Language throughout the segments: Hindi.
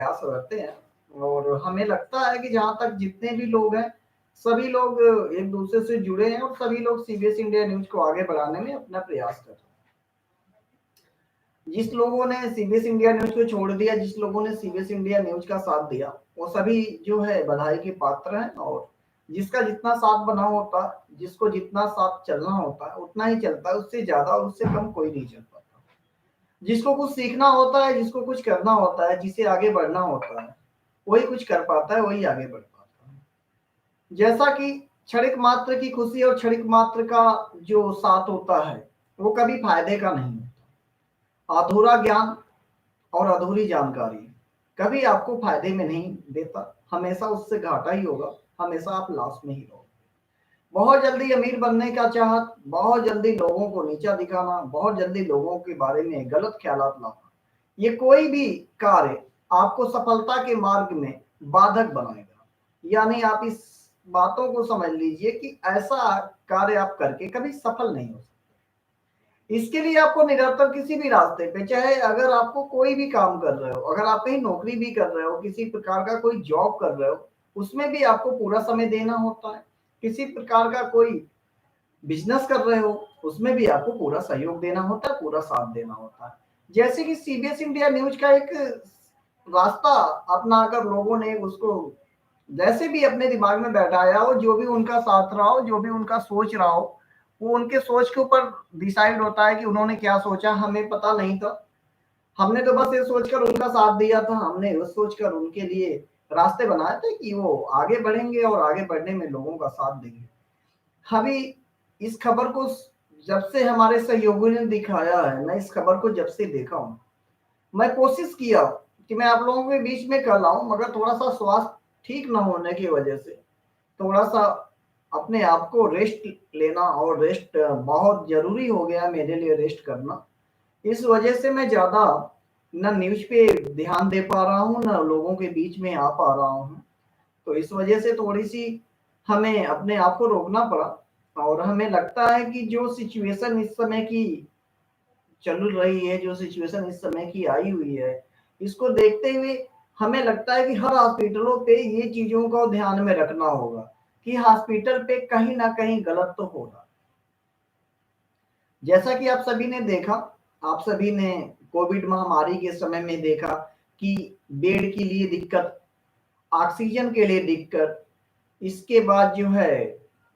प्रयास करते हैं और हमें लगता है कि जहाँ तक जितने भी लोग हैं, सभी लोग एक दूसरे से जुड़े हैं और सभी लोग सीबीएस इंडिया न्यूज को आगे बढ़ाने में अपना प्रयास कर रहे हैं। जिस लोगों ने सीबीएस इंडिया न्यूज को छोड़ दिया, जिस लोगों ने सीबीएस इंडिया न्यूज का साथ दिया, वो सभी जो है बधाई के पात्र हैं। और जिसका जितना साथ बना होता, जिसको जितना साथ चलना होता है उतना ही चलता है, उससे ज्यादा और उससे कम कोई नहीं चल पाता। जिसको कुछ सीखना होता है, जिसको कुछ करना होता है, जिसे आगे बढ़ना होता है, वही कुछ कर पाता है, वही आगे बढ़ पाता है। जैसा कि क्षणिक मात्र की खुशी और क्षणिक मात्र का जो साथ होता है वो कभी फायदे का नहीं होता। अधूरा ज्ञान और अधूरी जानकारी कभी आपको फायदे में नहीं देता, हमेशा उससे घाटा ही होगा, हमेशा आप लॉस में ही रहोगे। बहुत जल्दी अमीर बनने का चाहत, बहुत जल्दी लोगों को नीचा दिखाना, बहुत जल्दी लोगों के बारे में गलत ख्यालात लाना, ये कोई भी कार्य आपको सफलता के मार्ग में बाधक बनाएगा। यानी आप इस बातों को समझ लीजिए कि ऐसा कार्य आप करके कभी सफल नहीं हो सकते। इसके लिए आपको निरंतर किसी भी रास्ते पे, चाहे अगर आपको कोई भी काम कर रहे हो, अगर आप कहीं नौकरी भी कर रहे हो, किसी प्रकार का कोई जॉब कर रहे हो, उसमें भी आपको पूरा समय देना होता है। किसी प्रकार का कोई बिजनेस कर रहे हो, उसमें भी आपको पूरा सहयोग देना होता है, पूरा साथ देना होता है। जैसे कि सीबीएस इंडिया न्यूज का एक रास्ता अपना कर लोगों ने उसको जैसे भी अपने दिमाग में बैठाया हो, जो भी उनका साथ रहा हो, जो भी उनका सोच रहा हो, वो उनके सोच के ऊपर डिसाइड होता है कि उन्होंने क्या सोचा, हमें पता नहीं था। हमने तो बस ये सोचकर उनका साथ दिया था, हमने ये सोचकर उनके लिए रास्ते बनाए थे कि वो आगे बढ़ेंगे और आगे बढ़ने में लोगों का साथ देंगे। अभी इस खबर को जब से हमारे सहयोगियों ने दिखाया है, मैं इस खबर को जब से देखा हूं, मैं कोशिश किया कि मैं आप लोगों के बीच में कल आऊं, मगर थोड़ा सा स्वास्थ्य ठीक न होने की वजह से थोड़ा सा अपने आप को रेस्ट लेना, और रेस्ट बहुत जरूरी हो गया मेरे लिए, रेस्ट करना। इस वजह से मैं ज्यादा न न्यूज पे ध्यान दे पा रहा हूँ, न लोगों के बीच में आ पा रहा हूँ। तो इस वजह से थोड़ी सी हमें अपने आप को रोकना पड़ा। और हमें लगता है कि जो सिचुएशन इस समय की चल रही है, जो सिचुएशन इस समय की आई हुई है, इसको देखते हुए हमें लगता है कि हर हॉस्पिटलों पे ये चीजों को ध्यान में रखना होगा कि हॉस्पिटल पे कहीं ना कहीं गलत तो होगा। जैसा कि आप सभी ने देखा, आप सभी ने कोविड महामारी के समय में देखा कि बेड के लिए दिक्कत, ऑक्सीजन के लिए दिक्कत, इसके बाद जो है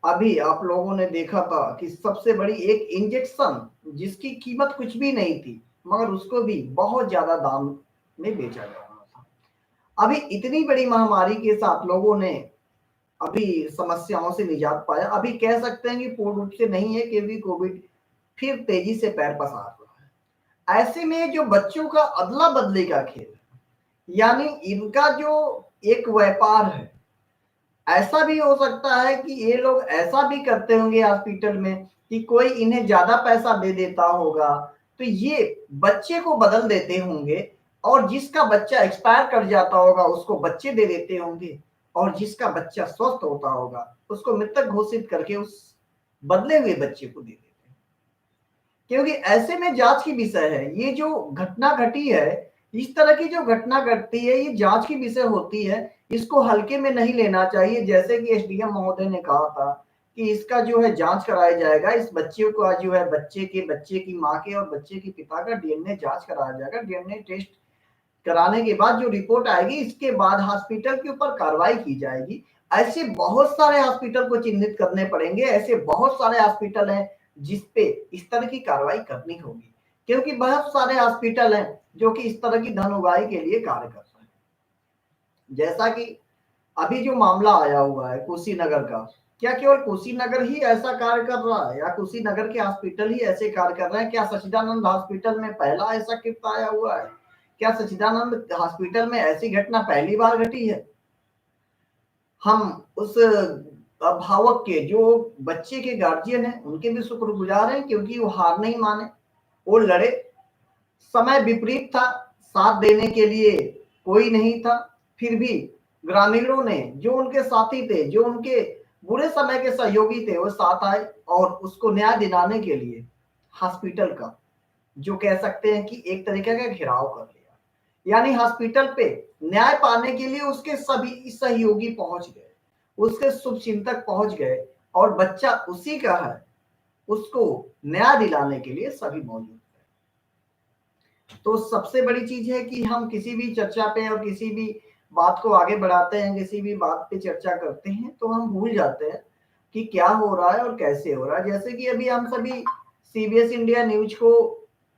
अभी आप लोगों ने देखा था कि सबसे बड़ी एक इंजेक्शन जिसकी कीमत कुछ भी नहीं थी, मगर उसको भी बहुत ज्यादा दाम में बेचा जा रहा था। अभी इतनी बड़ी महामारी के साथ लोगों ने अभी समस्याओं से निजात पाया। अभी कह सकते हैं कि पूर्ण रूप से नहीं है, क्योंकि कोविड फिर तेजी से पैर पसार रहा है। ऐसे में जो बच्चों का अदला बदली का खेल है, यानी इनका जो एक व्यापार है, ऐसा भी हो सकता है कि ये लोग ऐसा भी करते होंगे हॉस्पिटल में कि कोई इन्हें ज्यादा पैसा दे देता होगा, तो ये बच्चे को बदल देते होंगे, और जिसका बच्चा एक्सपायर कर जाता होगा उसको बच्चे दे देते होंगे, और जिसका बच्चा स्वस्थ होता होगा उसको मृतक घोषित करके उस बदले हुए बच्चे को दे देते हैं। क्योंकि ऐसे में जांच की विषय है, ये जो घटना घटी है, इस तरह की जो घटना घटती है, ये जांच की विषय होती है, इसको हल्के में नहीं लेना चाहिए। जैसे कि एसडीएम महोदय ने कहा था कि इसका जो है जांच कराया जाएगा, इस बच्चे को जो है बच्चे की माँ के और बच्चे के पिता का डीएनए जांच कराया जाएगा। डीएनए टेस्ट कराने के बाद जो रिपोर्ट आएगी, इसके बाद हॉस्पिटल के ऊपर कार्रवाई की जाएगी। ऐसे बहुत सारे हॉस्पिटल को चिन्हित करने पड़ेंगे, ऐसे बहुत सारे हॉस्पिटल हैं जिसपे इस तरह की कार्रवाई करनी होगी, क्योंकि बहुत सारे हॉस्पिटल हैं जो कि इस तरह की धन उगाही के लिए कार्य कर रहे हैं। जैसा कि अभी जो मामला आया हुआ है कुशीनगर का, क्या केवल कुशीनगर ही ऐसा कार्य कर रहा है, या कुशीनगर के हॉस्पिटल ही ऐसे कार्य कर रहे हैं? क्या सच्चिदानंद हॉस्पिटल में पहला ऐसा किस्सा आया हुआ है? क्या सच्चिदानंद हॉस्पिटल में ऐसी घटना पहली बार घटी है? हम उस अभिभावक के, जो बच्चे के गार्जियन हैं, उनके भी शुक्रगुजार हैं, क्योंकि वो हार नहीं माने, वो लड़े। समय विपरीत था, साथ देने के लिए कोई नहीं था, फिर भी ग्रामीणों ने, जो उनके साथी थे, जो उनके बुरे समय के सहयोगी थे, वो साथ आए और उसको न्याय दिलाने के लिए हॉस्पिटल का, जो कह सकते हैं कि एक तरीके का घेराव कर लिया। यानी हॉस्पिटल पे न्याय पाने के लिए उसके सभी सहयोगी पहुंच गए, उसके शुभचिंतक पहुंच गए और बच्चा उसी का है, उसको न्याय दिलाने के लिए सभी मौजूद है। तो सबसे बड़ी चीज है कि हम किसी भी चर्चा पे और किसी भी बात को आगे बढ़ाते हैं, किसी भी बात पे चर्चा करते हैं तो हम भूल जाते हैं कि क्या हो रहा है और कैसे हो रहा है। जैसे कि अभी हम सभी सीबीएस इंडिया न्यूज को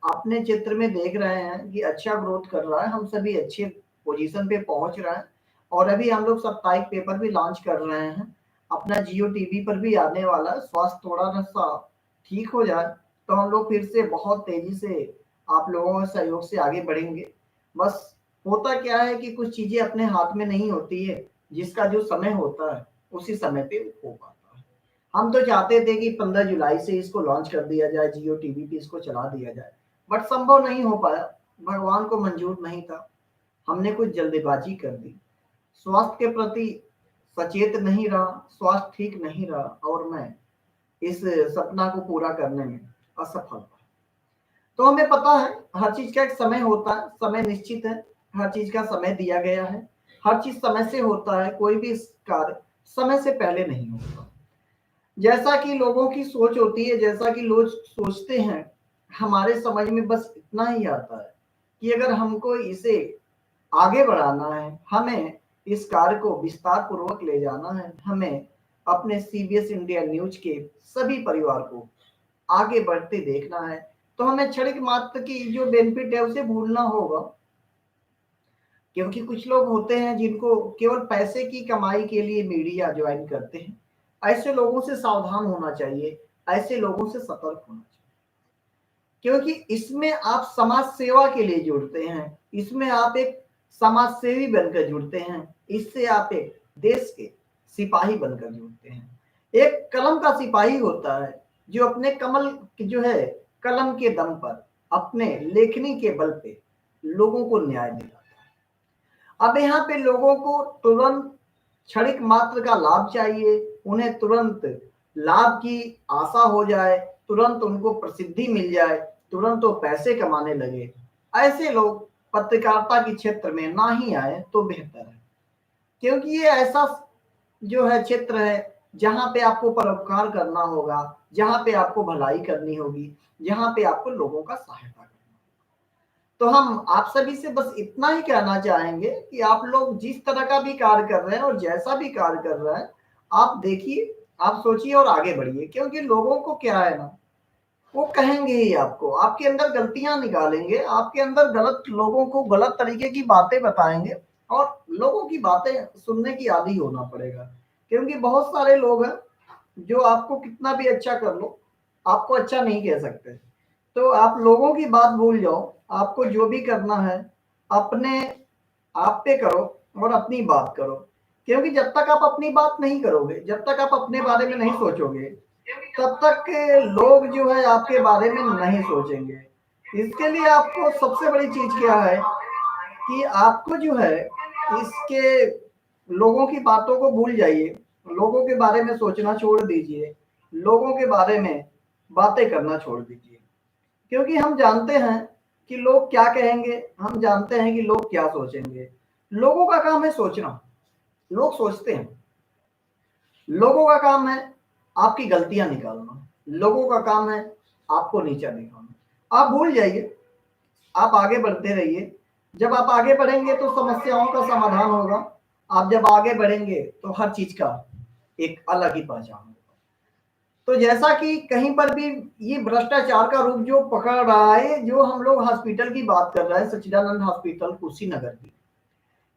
अपने चित्र में देख रहे हैं कि अच्छा ग्रोथ कर रहा है, हम सभी अच्छे पोजीशन पे पहुंच रहे हैं और अभी हम लोग साप्ताहिक पेपर भी लॉन्च कर रहे हैं, अपना जियो टीवी पर भी आने वाला है। स्वास्थ्य थोड़ा सा ठीक हो जाए तो हम लोग फिर से बहुत तेजी से आप लोगों के सहयोग से आगे बढ़ेंगे। बस होता क्या है कि कुछ चीजें अपने हाथ में नहीं होती है, जिसका जो समय होता है उसी समय पे हो पाता है। हम तो चाहते थे कि 15 जुलाई से इसको लॉन्च कर दिया जाए, जियो टीवी पे इसको चला दिया जाए, बट संभव नहीं हो पाया, भगवान को मंजूर नहीं था। हमने कुछ जल्दबाजी कर दी, स्वास्थ्य के प्रति सचेत नहीं रहा, स्वास्थ्य ठीक नहीं रहा और मैं इस सपना को पूरा करने में असफल था। तो हमें पता है हर चीज का एक समय होता है, समय निश्चित है, हर चीज का समय दिया गया है, हर चीज समय से होता है, कोई भी कार्य समय से पहले नहीं होता। जैसा कि लोगों की सोच होती है, जैसा कि लोग सोचते हैं, हमारे समझ में बस इतना ही आता है कि अगर हमको इसे आगे बढ़ाना है, हमें इस कार्य को विस्तार पूर्वक ले जाना है, हमें अपने सीबीएस इंडिया न्यूज के सभी परिवार को आगे बढ़ते देखना है, तो हमें क्षणिक मात्र की जो बेनिफिट है उसे भूलना होगा। क्योंकि कुछ लोग होते हैं जिनको केवल पैसे की कमाई के लिए मीडिया ज्वाइन करते हैं, ऐसे लोगों से सावधान होना चाहिए, ऐसे लोगों से सतर्क होना चाहिए। क्योंकि इसमें आप समाज सेवा के लिए जुड़ते हैं, इसमें आप एक समाज सेवी बनकर जुड़ते हैं, इससे आप एक देश के सिपाही बनकर जुड़ते हैं। एक कलम का सिपाही होता है जो अपने कमल जो है कलम के दम पर, अपने लेखनी के बल पे लोगों को न्याय दिलाता है। अब यहाँ पे लोगों को तुरंत क्षणिक मात्र का लाभ चाहिए, उन्हें तुरंत लाभ की आशा हो जाए, तुरंत उनको प्रसिद्धि मिल जाए, तुरंत वो पैसे कमाने लगे, ऐसे लोग पत्रकारिता के क्षेत्र में ना ही आए तो बेहतर है। क्योंकि ये ऐसा जो है क्षेत्र है जहां पे आपको परोपकार करना होगा, जहां पे आपको भलाई करनी होगी, जहां पे आपको लोगों का सहायता करना। तो हम आप सभी से बस इतना ही कहना चाहेंगे कि आप लोग जिस तरह का भी कार्य कर रहे हैं और जैसा भी कार्य कर रहे हैं, आप देखिए, आप सोचिए और आगे बढ़िए। क्योंकि लोगों को क्या है ना, वो कहेंगे ही आपको, आपके अंदर गलतियां निकालेंगे, आपके अंदर गलत लोगों को गलत तरीके की बातें बताएंगे और लोगों की बातें सुनने की आदी होना पड़ेगा। क्योंकि बहुत सारे लोग हैं जो आपको कितना भी अच्छा कर लो, आपको अच्छा नहीं कह सकते। तो आप लोगों की बात भूल जाओ, आपको जो भी करना है अपने आप पे करो और अपनी बात करो। क्योंकि जब तक आप अपनी बात नहीं करोगे, जब तक आप अपने बारे में नहीं सोचोगे, तब तक लोग जो है आपके बारे में नहीं सोचेंगे। इसके लिए आपको सबसे बड़ी चीज क्या है कि आपको जो है इसके लोगों की बातों को भूल जाइए, लोगों के बारे में सोचना छोड़ दीजिए, लोगों के बारे में बातें करना छोड़ दीजिए। क्योंकि हम जानते हैं कि लोग क्या कहेंगे, हम जानते हैं कि लोग क्या सोचेंगे। लोगों का काम है सोचना, लोग सोचते हैं। लोगों का काम है आपकी गलतियां निकालना, लोगों का काम है आपको नीचा दिखाना। आप भूल जाइए, आप आगे बढ़ते रहिए। जब आप आगे बढ़ेंगे तो समस्याओं का समाधान होगा, आप जब आगे बढ़ेंगे तो हर चीज का एक अलग ही पहचान होगा। तो जैसा कि कहीं पर भी ये भ्रष्टाचार का रूप जो पकड़ रहा है, जो हम लोग हॉस्पिटल की बात कर रहे हैं, सच्चिदानंद हॉस्पिटल कुशीनगर की,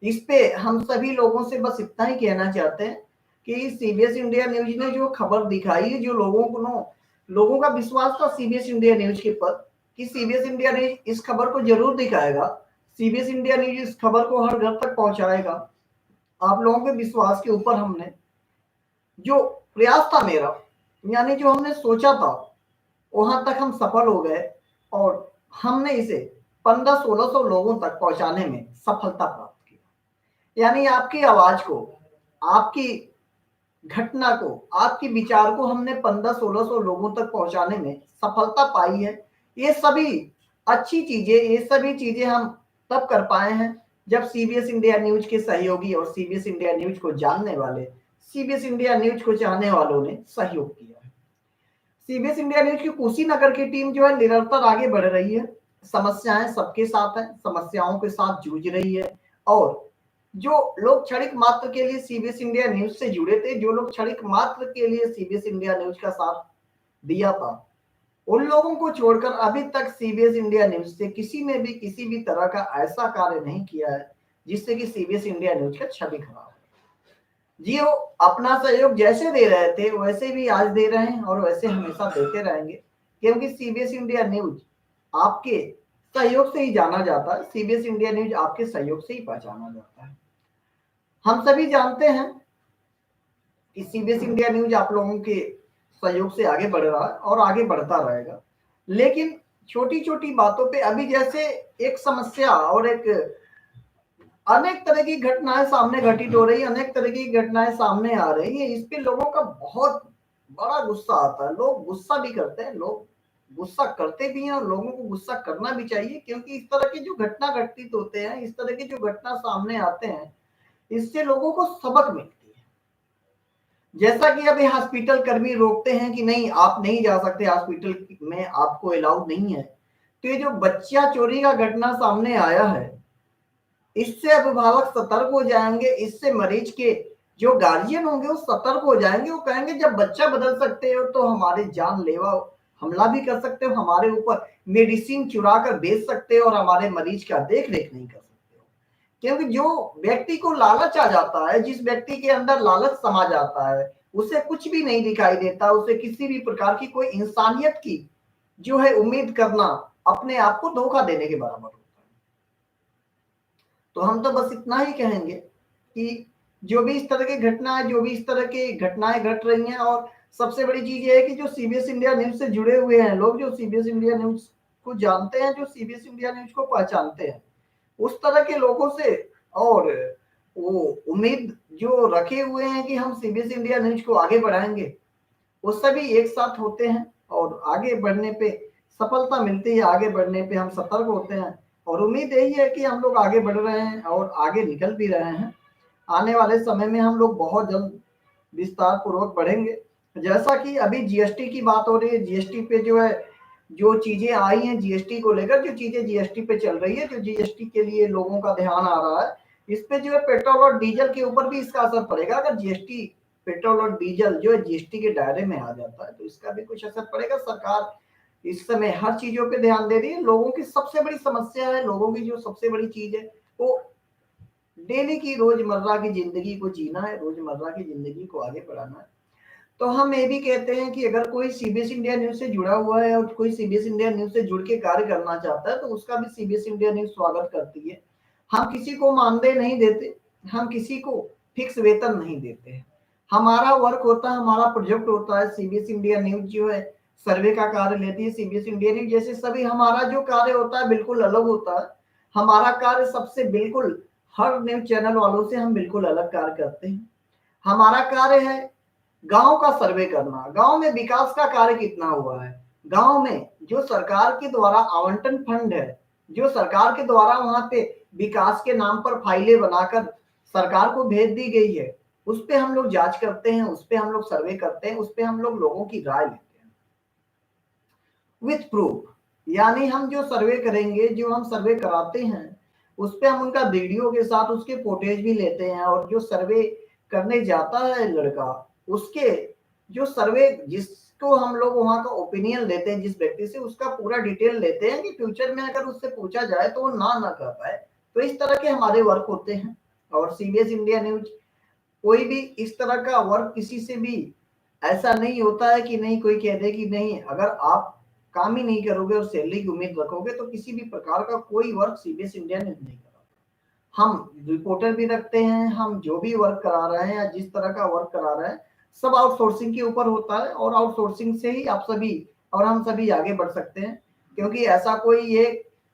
इस पे हम सभी लोगों से बस इतना ही कहना चाहते हैं कि सीबीएस इंडिया न्यूज ने जो खबर दिखाई है, जो लोगों का विश्वास था सीबीएस इंडिया न्यूज के पर कि सीबीएस इंडिया न्यूज इस खबर को जरूर दिखाएगा, सीबीएस इंडिया न्यूज इस खबर को हर घर तक पहुंचाएगा। आप लोगों के विश्वास के ऊपर हमने जो प्रयास था मेरा, यानी जो हमने सोचा था, वहां तक हम सफल हो गए और हमने इसे 1500-1600 लोगों तक पहुंचाने में सफलता प्राप्त की। यानी आपकी आवाज को, आपकी घटना को, आपके विचार को हमने 1500-1600 लोगों तक पहुंचाने में सफलता पाई है। ये सभी अच्छी चीजें, ये सभी चीजें हम तब कर पाए हैं जब सीबीएस इंडिया न्यूज के सहयोगी और सीबीएस इंडिया न्यूज को जानने वाले सीबीएस इंडिया न्यूज को चाहने वालों ने सहयोग किया है। सीबीएस इंडिया न्यूज की कुशीनगर की टीम जो है निरंतर आगे बढ़ रही है, समस्याएं सबके साथ है, समस्याओं के साथ जूझ रही है। और जो लोग क्षणिक मात्र के लिए सीबीएस इंडिया न्यूज से जुड़े थे, जो लोग क्षणिक मात्र के लिए सीबीएस इंडिया न्यूज का साथ दिया था, उन लोगों को छोड़कर अभी तक सीबीएस इंडिया न्यूज से किसी ने भी किसी भी तरह का ऐसा कार्य नहीं किया है जिससे कि सीबीएस इंडिया न्यूज का छवि खराब है। जी वो अपना सहयोग जैसे दे रहे थे वैसे भी आज दे रहे हैं और वैसे हमेशा देते रहेंगे, क्योंकि सीबीएस इंडिया न्यूज आपके सहयोग से ही जाना जाता है, सीबीएस इंडिया न्यूज आपके सहयोग से ही पहचाना जाता है। हम सभी जानते हैं कि सीबीएस इंडिया न्यूज आप लोगों के सहयोग से आगे बढ़ रहा है और आगे बढ़ता रहेगा, लेकिन छोटी छोटी बातों पे अभी जैसे एक समस्या और एक अनेक तरह की घटनाएं सामने घटित हो रही है, अनेक तरह की घटनाएं सामने आ रही है, इस पे लोगों का बहुत बड़ा गुस्सा आता है। लोग गुस्सा भी करते हैं, लोग गुस्सा करते भी हैं और लोगों को गुस्सा करना भी चाहिए, क्योंकि इस तरह के जो घटना घटित होते हैं, इस तरह के जो घटना सामने आते हैं, इससे लोगों को सबक मिलती है। जैसा कि अभी हॉस्पिटल कर्मी रोकते हैं कि नहीं आप नहीं जा सकते हॉस्पिटल में, आपको अलाउड नहीं है, तो ये जो बच्चा चोरी का घटना सामने आया है, इससे अभिभावक सतर्क हो जाएंगे, इससे मरीज के जो गार्जियन होंगे वो सतर्क हो जाएंगे, वो कहेंगे जब बच्चा बदल सकते हो तो हमारे जानलेवा हमला भी कर सकते हो, हमारे ऊपर मेडिसिन चुरा कर बेच सकते हो और हमारे मरीज का देख रेख नहीं कर सकते हो। क्योंकि जो व्यक्ति को लालच आ जाता है, जिस व्यक्ति के अंदर लालच समा जाता है, उसे कुछ भी नहीं दिखाई देता, उसे किसी भी प्रकार की कोई इंसानियत की जो है उम्मीद करना अपने आप को धोखा देने के बराबर होता है। तो हम तो बस इतना ही कहेंगे कि जो भी इस तरह की घटनाएं, जो भी इस तरह की घटनाएं घट रही हैं, और सबसे बड़ी चीज ये है कि जो सीबीएस इंडिया न्यूज से जुड़े हुए हैं लोग, जो सीबीएस इंडिया न्यूज को जानते हैं, जो सीबीएस इंडिया न्यूज को पहचानते हैं, उस तरह के लोगों से और वो उम्मीद जो रखे हुए हैं कि हम सीबीएस इंडिया न्यूज को आगे बढ़ाएंगे, वो सभी एक साथ होते हैं और आगे बढ़ने पे सफलता मिलती है, आगे बढ़ने पे हम सतर्क होते हैं और उम्मीद यही है कि हम लोग आगे बढ़ रहे हैं और आगे निकल भी रहे हैं। आने वाले समय में हम लोग बहुत जल्द विस्तार पूर्वक बढ़ेंगे। जैसा कि अभी जीएसटी की बात हो रही है, जीएसटी पे जो है जो चीजें आई हैं, जीएसटी को लेकर जो चीजें जीएसटी पे चल रही है, जो जीएसटी के लिए लोगों का ध्यान आ रहा है, इस पे जो है पेट्रोल और डीजल के ऊपर भी इसका असर पड़ेगा। अगर जीएसटी पेट्रोल और डीजल जो है जीएसटी के दायरे में आ जाता है तो इसका भी कुछ असर पड़ेगा। सरकार इस समय हर चीजों पे ध्यान दे रही है। लोगों की सबसे बड़ी समस्या है, लोगों की जो सबसे बड़ी चीज है वो डेली की रोजमर्रा की जिंदगी को जीना है, रोजमर्रा की जिंदगी को आगे बढ़ाना है। तो हम ये भी कहते हैं कि अगर कोई सीबीएस इंडिया न्यूज से जुड़ा हुआ है और कोई सीबीएस इंडिया न्यूज से जुड़ के कार्य करना चाहता है तो उसका भी सीबीएस इंडिया न्यूज स्वागत करती है। हम किसी को मानदेय नहीं देते, हम किसी को फिक्स वेतन नहीं देते हैं। हमारा वर्क होता है, हमारा प्रोजेक्ट होता है। सीबीएस इंडिया न्यूज जो है सर्वे का कार्य लेती है, सीबीएस इंडिया न्यूज जैसे सभी हमारा जो कार्य होता है बिल्कुल अलग होता है। हमारा कार्य सबसे बिल्कुल हर न्यूज चैनल वालों से हम बिल्कुल अलग कार्य करते हैं। हमारा कार्य है गांव का सर्वे करना, गांव में विकास का कार्य कितना हुआ है, गांव में जो सरकार के द्वारा आवंटन फंड है, जो सरकार के द्वारा वहां पे विकास के नाम पर फाइलें बनाकर सरकार को भेज दी गई है, उस पे हम लोग जांच करते हैं, उस पे हम लोग सर्वे करते हैं, उस पे हम लोग लोगों की राय लेते हैं विथ प्रूफ। यानी हम जो सर्वे करेंगे, जो हम सर्वे कराते हैं, उस पे हम उनका वीडियो के साथ उसके फुटेज भी लेते हैं और जो सर्वे करने जाता है लड़का, उसके जो सर्वे जिसको हम लोग वहां का ओपिनियन लेते हैं, जिस व्यक्ति से, उसका पूरा डिटेल लेते हैं कि फ्यूचर में अगर उससे पूछा जाए तो वो ना कर पाए। तो इस तरह के हमारे वर्क होते हैं। और सीबीएस इंडिया न्यूज कोई भी इस तरह का वर्क किसी से भी ऐसा नहीं होता है कि नहीं कोई कह दे कि नहीं अगर आप काम ही नहीं करोगे और सैलरी की उम्मीद रखोगे तो किसी भी प्रकार का कोई वर्क सीबीएस इंडिया न्यूज नहीं करा। हम रिपोर्टर भी रखते हैं, हम जो भी वर्क करा रहे हैं या जिस तरह का वर्क करा रहे हैं सब आउटसोर्सिंग के ऊपर होता है और आउटसोर्सिंग से ही आप सभी और हम सभी आगे बढ़ सकते हैं। क्योंकि ऐसा कोई ये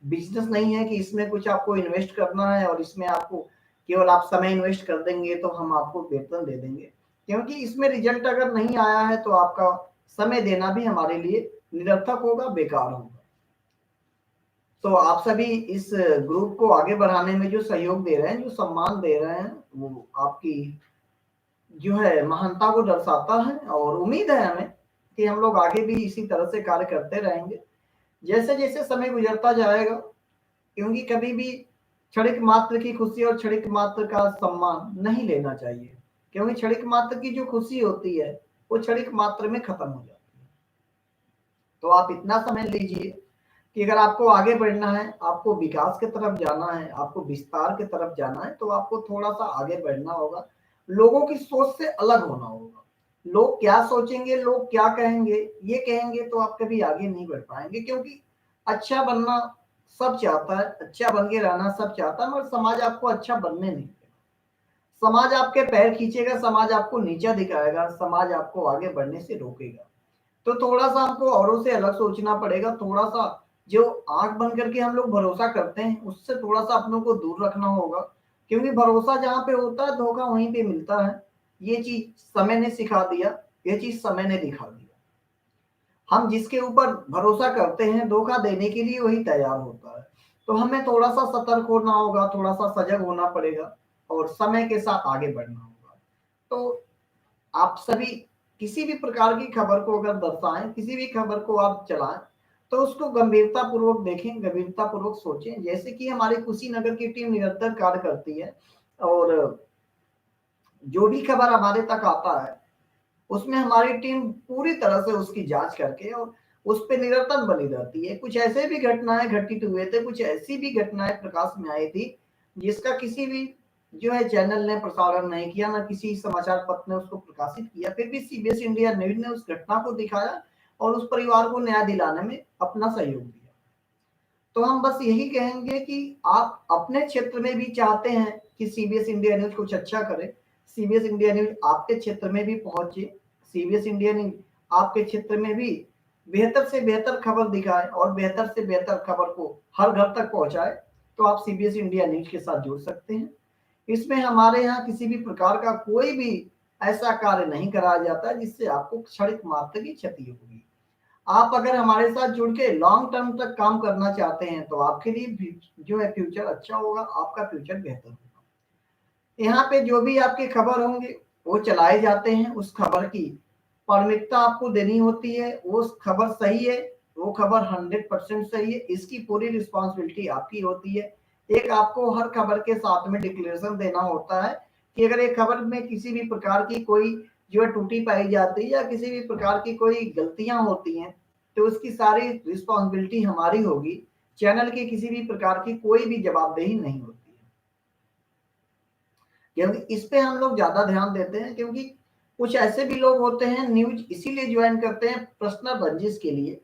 बिजनेस नहीं है कि इसमें कुछ आपको इन्वेस्ट करना है और इसमें आपको केवल आप समय इन्वेस्ट कर देंगे तो हम आपको वेतन दे देंगे। क्योंकि इसमें रिजल्ट अगर नहीं आया है तो आपका समय देना भी हमारे लिए निरर्थक होगा, बेकार होगा। तो आप सभी इस ग्रुप को आगे बढ़ाने में जो सहयोग दे रहे हैं, जो सम्मान दे रहे हैं, वो आपकी जो है महानता को दर्शाता है। और उम्मीद है हमें कि हम लोग आगे भी इसी तरह से कार्य करते रहेंगे जैसे जैसे समय गुजरता जाएगा, क्योंकि कभी भी क्षणिक मात्र की खुशी और क्षणिक मात्र का सम्मान नहीं लेना चाहिए, क्योंकि क्षणिक मात्र की जो खुशी होती है वो क्षणिक मात्र में खत्म हो जाती है। तो आप इतना समझ लीजिए कि अगर आपको आगे बढ़ना है, आपको विकास की तरफ जाना है, आपको विस्तार की तरफ जाना है, तो आपको थोड़ा सा आगे बढ़ना होगा, लोगों की सोच से अलग होना होगा। लोग क्या सोचेंगे, लोग क्या कहेंगे, ये कहेंगे तो आप कभी आगे नहीं बढ़ पाएंगे, क्योंकि अच्छा बनना सब चाहता है, अच्छा बन के रहना सब चाहता है, मगर समाज आपको अच्छा बनने नहीं देगा। समाज आपके पैर खींचेगा, समाज आपको नीचा दिखाएगा, समाज आपको आगे बढ़ने से रोकेगा। तो थोड़ा सा हमको औरों से अलग सोचना पड़ेगा, थोड़ा सा जो आंख बंद करके हम लोग भरोसा करते हैं उससे थोड़ा सा अपनों को दूर रखना होगा, क्योंकि भरोसा जहां पे होता है धोखा वहीं पे मिलता है। ये चीज समय ने सिखा दिया, ये चीज समय ने दिखा दिया। हम जिसके ऊपर भरोसा करते हैं धोखा देने के लिए वही तैयार होता है। तो हमें थोड़ा सा सतर्क होना होगा, थोड़ा सा सजग होना पड़ेगा और समय के साथ आगे बढ़ना होगा। तो आप सभी किसी भी प्रकार की खबर को अगर दर्शाएं, किसी भी खबर को आप चलाएं, तो उसको गंभीरता पूर्वक देखें, गंभीरता पूर्वक सोचें। जैसे कि हमारी कुशीनगर की टीम निरंतर कार्य करती है और जो भी खबर हमारे तक आता है उसमें हमारी टीम पूरी तरह से उसकी जांच करके और उस पर निरंतर बनी रहती है। कुछ ऐसे भी घटनाएं घटित हुए थे, कुछ ऐसी भी घटनाएं प्रकाश में आई थी जिसका किसी भी जो है चैनल ने प्रसारण नहीं किया, ना किसी समाचार पत्र ने उसको प्रकाशित किया, फिर भी सीबीएस इंडिया न्यूज ने उस घटना को दिखाया और उस परिवार को न्याय दिलाने में अपना सहयोग दिया। तो हम बस यही कहेंगे कि आप अपने क्षेत्र में भी चाहते हैं कि सीबीएस इंडिया न्यूज कुछ अच्छा करे, सीबीएस इंडिया न्यूज आपके क्षेत्र में भी पहुंचे, सीबीएस इंडिया न्यूज आपके क्षेत्र में भी बेहतर से बेहतर खबर दिखाए और बेहतर से बेहतर खबर को हर घर तक पहुंचाए। तो आप सीबीएस इंडिया न्यूज के साथ जुड़ सकते हैं। इसमें हमारे यहाँ किसी भी प्रकार का कोई भी ऐसा कार्य नहीं कराया जाता जिससे आपको क्षणिक मात्र की क्षति होगी। आप अगर हमारे साथ जुड़ के लॉन्ग टर्म तक काम करना चाहते हैं तो आपके लिए जो है फ्यूचर अच्छा होगा, आपका फ्यूचर बेहतर होगा। यहाँ पे जो भी आपके खबर होंगे वो चलाए जाते हैं, उस खबर की प्राथमिकता आपको देनी होती है। वो खबर सही है, वो खबर 100% सही है, इसकी पूरी रिस्पॉन्सिबिलिटी आपकी होती है। एक आपको हर खबर के साथ में डिक्लेरेशन देना होता है कि अगर एक खबर में किसी भी प्रकार की कोई जो है त्रुटि पाई जाती है या किसी भी प्रकार की कोई गलतियां होती हैं तो उसकी सारी रिस्पॉन्सिबिलिटी हमारी होगी। चैनल की किसी भी प्रकार की कोई भी जवाबदेही नहीं होती है, क्योंकि इस पे हम लोग ज्यादा ध्यान देते हैं। क्योंकि कुछ ऐसे भी लोग होते हैं न्यूज इसीलिए ज्वाइन करते हैं पर्सनल रंजिश के लिए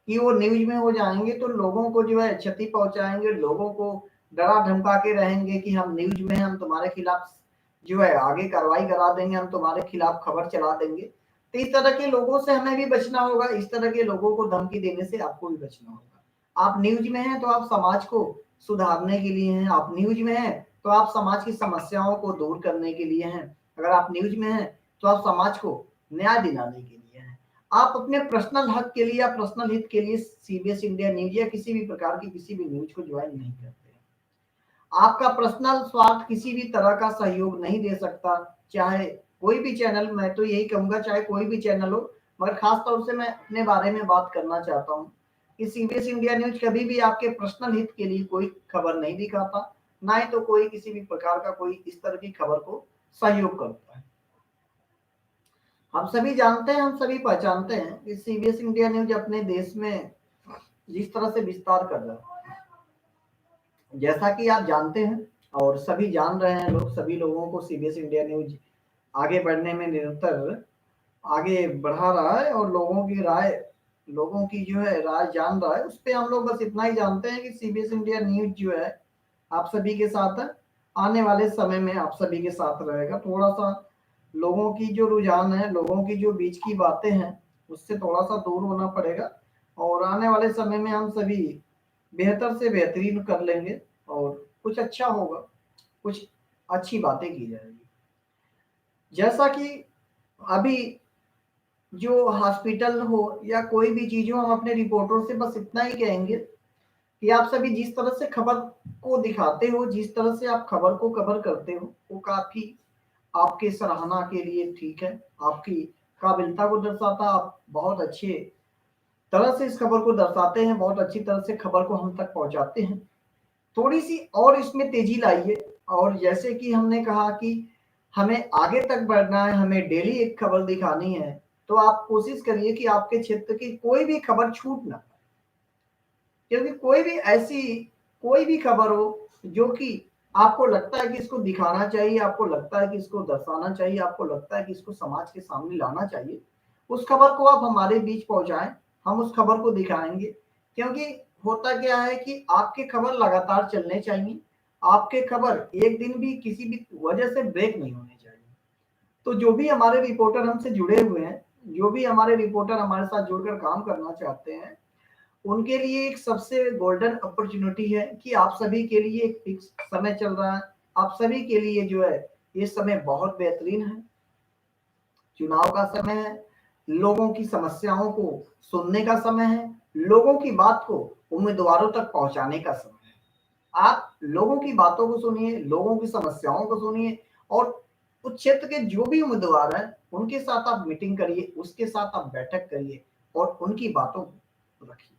कि वो न्यूज में हो जाएंगे तो लोगों को जो है क्षति पहुंचाएंगे, लोगों को डरा धमका के रहेंगे कि हम न्यूज में हैं, हम तुम्हारे खिलाफ जो है आगे कार्रवाई करा देंगे, हम तुम्हारे खिलाफ खबर चला देंगे। तो इस तरह के लोगों से हमें भी बचना होगा, इस तरह के लोगों को धमकी देने से आपको भी बचना होगा। आप न्यूज में हैं तो आप समाज को सुधारने के लिए हैं, आप न्यूज में हैं तो आप समाज की समस्याओं को दूर करने के लिए हैं, अगर आप न्यूज में हैं तो आप समाज को न्याय दिलाने के लिए हैं। आप अपने पर्सनल हक के लिए या पर्सनल हित के लिए सीबीएस इंडिया न्यूज या किसी भी प्रकार की किसी भी न्यूज को ज्वाइन नहीं करते। आपका पर्सनल स्वार्थ किसी भी तरह का सहयोग नहीं दे सकता, चाहे कोई भी चैनल, मैं तो यही कहूंगा चाहे कोई भी चैनल हो, मगर खास तौर से मैं अपने बारे में बात करना चाहता हूँ कि सीबीएस इंडिया न्यूज कभी भी आपके पर्सनल हित के लिए कोई खबर नहीं दिखाता, ना ही तो कोई किसी भी प्रकार का कोई इस तरह की खबर को सहयोग करता है। हम सभी जानते हैं, हम सभी पहचानते हैं कि सीबीएस इंडिया न्यूज अपने देश में जिस तरह से विस्तार कर रहा है, जैसा कि आप जानते हैं और सभी जान रहे हैं, लोग सभी लोगों को सीबीएस इंडिया न्यूज आगे बढ़ने में निरंतर आगे बढ़ा रहा है और लोगों की राय, लोगों की जो है राय जान रहा है। उस पर हम लोग बस इतना ही जानते हैं कि सीबीएस इंडिया न्यूज जो है आप सभी के साथ आने वाले समय में आप सभी के साथ रहेगा। थोड़ा सा लोगों की जो रुझान है, लोगों की जो बीच की बातें हैं उससे थोड़ा सा दूर होना पड़ेगा और आने वाले समय में हम सभी बेहतर से बेहतरीन कर लेंगे और कुछ अच्छा होगा, कुछ अच्छी बातें की जाएगी। जैसा कि अभी जो हॉस्पिटल हो या कोई भी चीज हो, हम अपने रिपोर्टरों से बस इतना ही कहेंगे कि आप सभी जिस तरह से खबर को दिखाते हो, जिस तरह से आप खबर को कवर करते हो, वो काफी आपके सराहना के लिए ठीक है, आपकी काबिलियता को दर्शाता। आप बहुत अच्छे तरह से इस खबर को दर्शाते हैं, बहुत अच्छी तरह से खबर को हम तक पहुंचाते हैं। थोड़ी सी और इसमें तेजी लाइए। और जैसे कि हमने कहा कि हमें आगे तक बढ़ना है, हमें डेली एक खबर दिखानी है, तो आप कोशिश करिए कि आपके क्षेत्र की कोई भी खबर छूट ना, क्योंकि कोई भी खबर हो जो कि आपको लगता है कि इसको दिखाना चाहिए, आपको लगता है कि इसको दर्शाना चाहिए, आपको लगता है कि इसको समाज के सामने लाना चाहिए, उस खबर को आप हमारे बीच पहुंचाएं, हम उस खबर को दिखाएंगे। क्योंकि होता क्या है कि आपके खबर लगातार चलने चाहिए, आपके खबर एक दिन भी किसी भी वजह से ब्रेक नहीं होने चाहिए। तो जो भी हमारे रिपोर्टर हमसे जुड़े हुए हैं, जो भी हमारे रिपोर्टर हमारे साथ जुड़कर काम करना चाहते हैं, उनके लिए एक सबसे गोल्डन अपॉर्चुनिटी है कि आप सभी के लिए एक फिक्स समय चल रहा है। आप सभी के लिए जो है ये समय बहुत बेहतरीन है, चुनाव का समय है, लोगों की समस्याओं को सुनने का समय है, लोगों की बात को उम्मीदवारों तक पहुंचाने का समय है। आप लोगों की बातों को सुनिए, लोगों की समस्याओं को सुनिए, और उस क्षेत्र के जो भी उम्मीदवार हैं उनके साथ आप मीटिंग करिए, उसके साथ आप बैठक करिए और उनकी बातों को रखिए।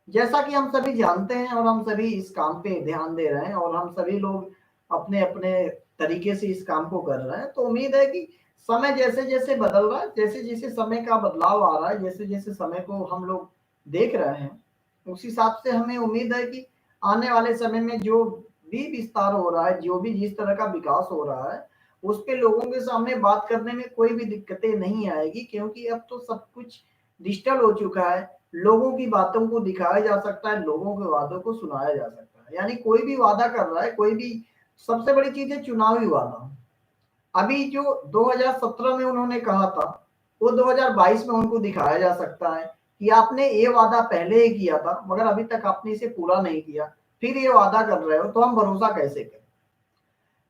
जैसा कि हम सभी जानते हैं और हम सभी इस काम पे ध्यान दे रहे हैं और हम सभी लोग अपने अपने तरीके से इस काम को कर रहे हैं, तो उम्मीद है कि समय जैसे जैसे बदल रहा है, जैसे जैसे समय का बदलाव आ रहा है, जैसे जैसे समय को हम लोग देख रहे हैं, उस हिसाब से हमें उम्मीद है कि आने वाले समय में जो भी विस्तार हो रहा है, जो भी जिस तरह का विकास हो रहा है, उस पे लोगों के सामने बात करने में कोई भी दिक्कतें नहीं आएगी, क्योंकि अब तो सब कुछ डिजिटल हो चुका है। लोगों की बातों को दिखाया जा सकता है, लोगों के वादों को सुनाया जा सकता है। यानी कोई भी वादा कर रहा है, कोई भी, सबसे बड़ी चीज है चुनावी वादा। अभी जो 2017 में उन्होंने कहा था, वो 2022 में उनको दिखाया जा सकता है कि आपने ये वादा पहले ही किया था, मगर अभी तक आपने इसे पूरा नहीं किया, फिर ये वादा कर रहे हो, तो हम भरोसा कैसे करें।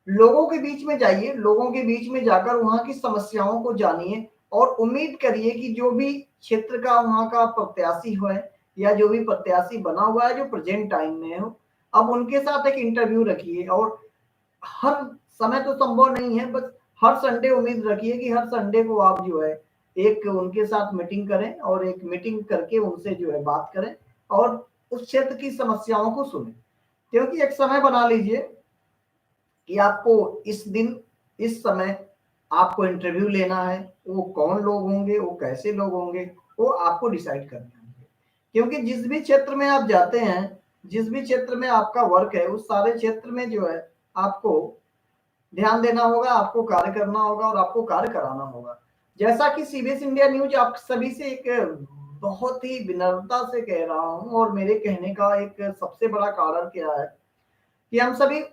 लोगों के बीच में जाइए, लोगों के बीच में जाकर वहां की समस्याओं को जानिए और उम्मीद करिए कि जो भी क्षेत्र का वहां का प्रत्याशी हो या जो भी प्रत्याशी बना हुआ है जो प्रेजेंट टाइम में हो, अब उनके साथ एक इंटरव्यू रखिए। और हर समय तो संभव नहीं है, बस हर संडे उम्मीद रखिए कि हर संडे को आप जो है एक उनके साथ मीटिंग करें और एक मीटिंग करके उनसे जो है बात करें और उस क्षेत्र की समस्याओं को सुने। क्योंकि एक समय बना लीजिए कि आपको इस दिन इस समय आपको इंटरव्यू लेना है, वो कौन लोग होंगे, वो कैसे लोग होंगे, वो आपको डिसाइड करने होंगे। क्योंकि जिस भी क्षेत्र में आप जाते हैं, जिस भी क्षेत्र में आपका वर्क है, उस सारे क्षेत्र में जो है आपको ध्यान देना होगा, आपको कार्य करना होगा और आपको कार्य कराना होगा। जैसा कि सीबीएस इंडिया न्यूज आप सभी से एक बहुत ही विनम्रता से कह रहा हूं, और मेरे कहने का एक सबसे बड़ा कारण क्या है कि हम सभी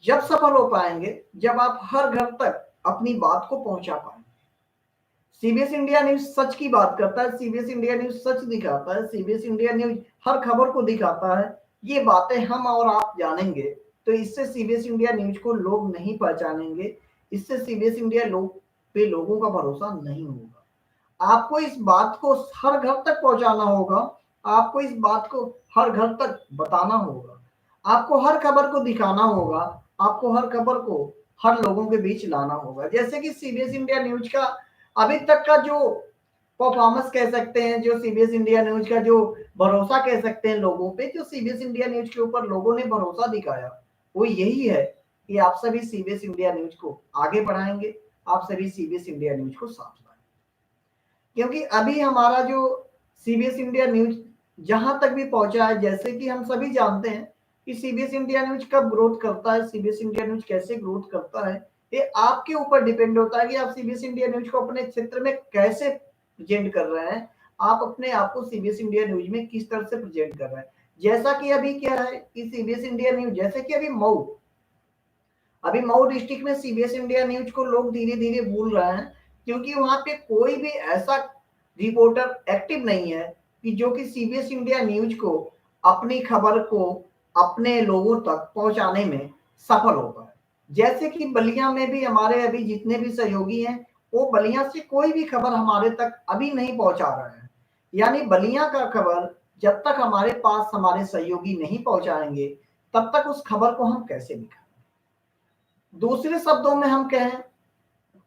जब सफल हो पाएंगे जब आप हर घर तक अपनी बात को पहुंचा पाएंगे। सीबीएस इंडिया न्यूज सच की बात करता है, सीबीएस इंडिया न्यूज सच दिखाता है, सीबीएस इंडिया न्यूज हर खबर को दिखाता है। ये बातें हम और आप जानेंगे तो इससे सीबीएस इंडिया न्यूज को लोग नहीं पहचानेंगे, इससे सीबीएस इंडिया पे लोगों का भरोसा नहीं होगा। आपको इस बात को हर घर तक पहुंचाना होगा, आपको इस बात को हर घर तक बताना होगा, आपको हर खबर को दिखाना होगा, आपको हर खबर को हर लोगों के बीच लाना होगा। जैसे कि सीबीएस इंडिया न्यूज का अभी तक का जो परफॉर्मेंस कह सकते हैं, जो सीबीएस इंडिया न्यूज का जो भरोसा कह सकते हैं लोगों पे, जो सीबीएस इंडिया न्यूज के ऊपर लोगों ने भरोसा दिखाया, वो यही है कि आप सभी सीबीएस इंडिया न्यूज को आगे बढ़ाएंगे, आप सभी सीबीएस इंडिया न्यूज को साथ लाएंगे। क्योंकि अभी हमारा जो सीबीएस इंडिया न्यूज जहां तक भी पहुंचा है, जैसे कि हम सभी जानते हैं कि सीबीएस इंडिया न्यूज कब ग्रोथ करता है, सीबीएस इंडिया न्यूज कैसे ग्रोथ करता है, ये आपके ऊपर डिपेंड होता है कि आप सीबीएस इंडिया न्यूज को अपने क्षेत्र में कैसे प्रेजेंट कर रहे हैं, आप अपने आप को सीबीएस इंडिया न्यूज में किस तरह से प्रेजेंट कर रहे हैं। जैसा कि अभी क्या है कि सीबीएस इंडिया न्यूज, जैसे कि अभी मऊ डिस्ट्रिक्ट में सीबीएस इंडिया न्यूज को लोग धीरे धीरे भूल रहे हैं, क्योंकि वहां पे कोई भी ऐसा रिपोर्टर एक्टिव नहीं है कि जो कि सीबीएस इंडिया न्यूज को अपनी खबर को अपने लोगों तक पहुंचाने में सफल हो पाए। जैसे कि बलिया में भी हमारे अभी जितने भी सहयोगी हैं, वो बलिया से कोई भी खबर हमारे तक अभी नहीं पहुंचा रहे हैं। यानी बलिया का खबर जब तक हमारे पास हमारे सहयोगी नहीं पहुंचाएंगे तब तक उस खबर को हम कैसे दिखाएं। दूसरे शब्दों में हम कहें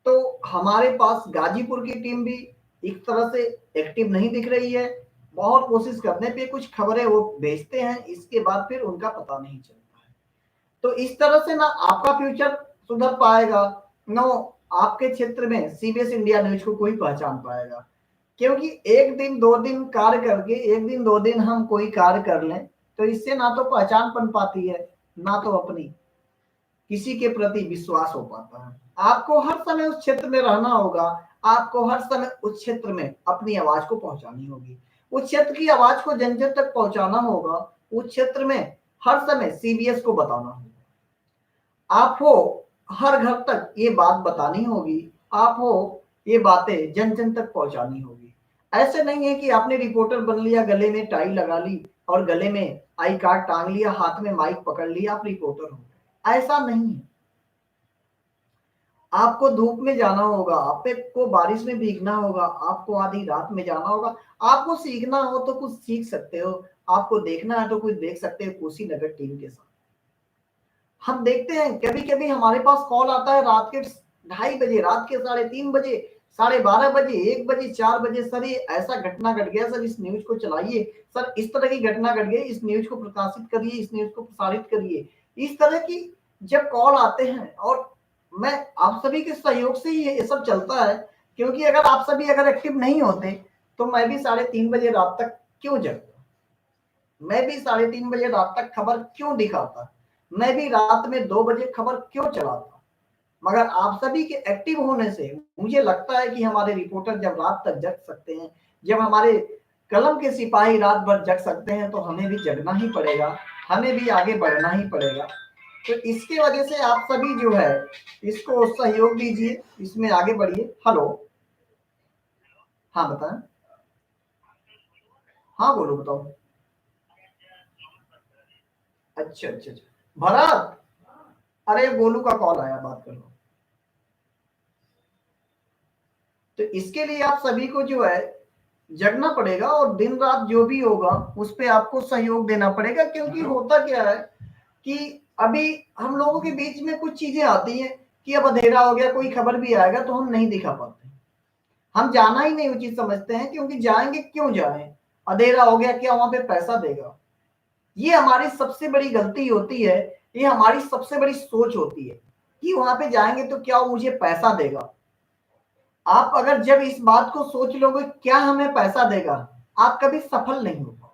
तो हमारे पास गाजीपुर की टीम भी एक तरह से एक्टिव नहीं दिख रही है। बहुत कोशिश करने पे कुछ खबरें वो भेजते हैं, इसके बाद फिर उनका पता नहीं चलता है। तो इस तरह से ना आपका फ्यूचर सुधर पाएगा, ना आपके क्षेत्र में सीबीएस इंडिया न्यूज को कोई पहचान पाएगा। क्योंकि एक दिन दो दिन कार्य करके, एक दिन दो दिन हम कोई कार्य कर लें तो इससे ना तो पहचान बन पाती है, ना तो अपनी किसी के प्रति विश्वास हो पाता है। आपको हर समय उस क्षेत्र में रहना होगा, आपको हर समय उस क्षेत्र में अपनी आवाज को पहुंचानी होगी, उस क्षेत्र की आवाज को जन जन तक पहुंचाना होगा, उस क्षेत्र में हर समय सीबीएस को बताना होगा। आपको हर घर तक ये बात बतानी होगी, आपको ये बातें जन जन तक पहुंचानी होगी। ऐसे नहीं है कि आपने रिपोर्टर बन लिया, गले में टाई लगा ली और गले में आई कार्ड टांग लिया, हाथ में माइक पकड़ लिया, आप रिपोर्टर हो। ऐसा नहीं है। आपको धूप में जाना होगा, आपको बारिश में भीगना होगा, आपको आधी रात में जाना होगा। आपको सीखना हो तो कुछ सीख सकते हो, आपको देखना है तो कुछ देख सकते हो कुशीनगर टीम के साथ। हम देखते हैं कभी कभी हमारे पास कॉल आता है रात के 2:30 बजे, रात के 3:30 बजे, 12:30 बजे, 1 बजे, 4 बजे, सर ये ऐसा घटना घट गया, सर इस न्यूज को चलाइए, सर इस तरह की घटना घट गई, इस न्यूज को प्रकाशित करिए, इस न्यूज को प्रसारित करिए। इस तरह की जब कॉल आते हैं, और मैं आप सभी के सहयोग से ही ये सब चलता है, क्योंकि अगर आप सभी अगर एक्टिव नहीं होते तो मैं भी 3:30 बजे रात तक क्यों जगता, मैं भी 3:30 बजे रात तक खबर क्यों दिखाता, मैं भी रात में 2 बजे खबर क्यों चलाता। मगर आप सभी के एक्टिव होने से मुझे लगता है कि हमारे रिपोर्टर जब रात तक जग सकते हैं, जब हमारे कलम के सिपाही रात भर जग सकते हैं, तो हमें भी जगना ही पड़ेगा, हमें भी आगे बढ़ना ही पड़ेगा। तो इसके वजह से आप सभी जो है इसको सहयोग दीजिए, इसमें आगे बढ़िए। हेलो, हाँ बताएं। हाँ बोलो, बताओ। अच्छा अच्छा अच्छा, भरत, अरे गोलू का कॉल आया, बात कर लो। तो इसके लिए आप सभी को जो है जगना पड़ेगा, और दिन रात जो भी होगा उस पे आपको सहयोग देना पड़ेगा। क्योंकि होता क्या है कि अभी हम लोगों के बीच में कुछ चीजें आती हैं कि अब अंधेरा हो गया, कोई खबर भी आएगा तो हम नहीं दिखा पाते, हम जाना ही नहीं उचित समझते हैं, क्योंकि जाएंगे क्यों जाएं, अंधेरा हो गया, क्या वहां पे पैसा देगा। ये हमारी सबसे बड़ी गलती होती है, ये हमारी सबसे बड़ी सोच होती है कि वहां पे जाएंगे तो क्या वो मुझे पैसा देगा। आप अगर जब इस बात को सोच लोगे क्या हमें पैसा देगा, आप कभी सफल नहीं हो पाओगे।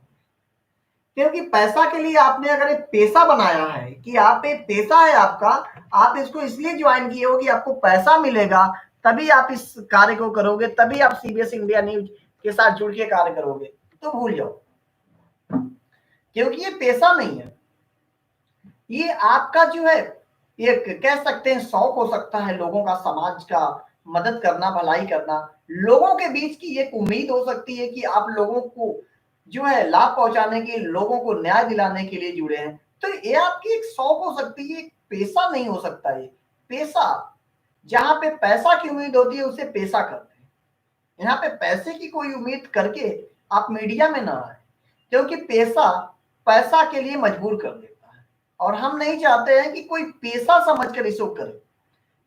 क्योंकि पैसा के लिए आपने अगर एक पेशा बनाया है कि आप एक पेशा है आपका, आप इसको इसलिए ज्वाइन किए हो कि आपको पैसा मिलेगा, तभी आप इस कार्य को करोगे, तभी आप सीबीएस इंडिया न्यूज के साथ जुड़ के कार्य करोगे, तो भूल जाओ। क्योंकि ये पेशा नहीं है, ये आपका जो है ये कह सकते हैं शौक हो सकता है, लोगों का, समाज का मदद करना, भलाई करना, लोगों के बीच की एक उम्मीद हो सकती है कि आप लोगों को जो है लाभ पहुंचाने के, लोगों को न्याय दिलाने के लिए जुड़े हैं। तो ये आपकी एक शौक हो सकती है, एक पेशा नहीं हो सकता। ये पेशा, जहां पे पैसा की उम्मीद होती है उसे पेशा करते हैं। यहाँ पे पैसे की कोई उम्मीद करके आप मीडिया में ना आए, क्योंकि पेशा पैसा के लिए मजबूर कर देता है, और हम नहीं चाहते हैं कि कोई पेशा समझकर इसको करे।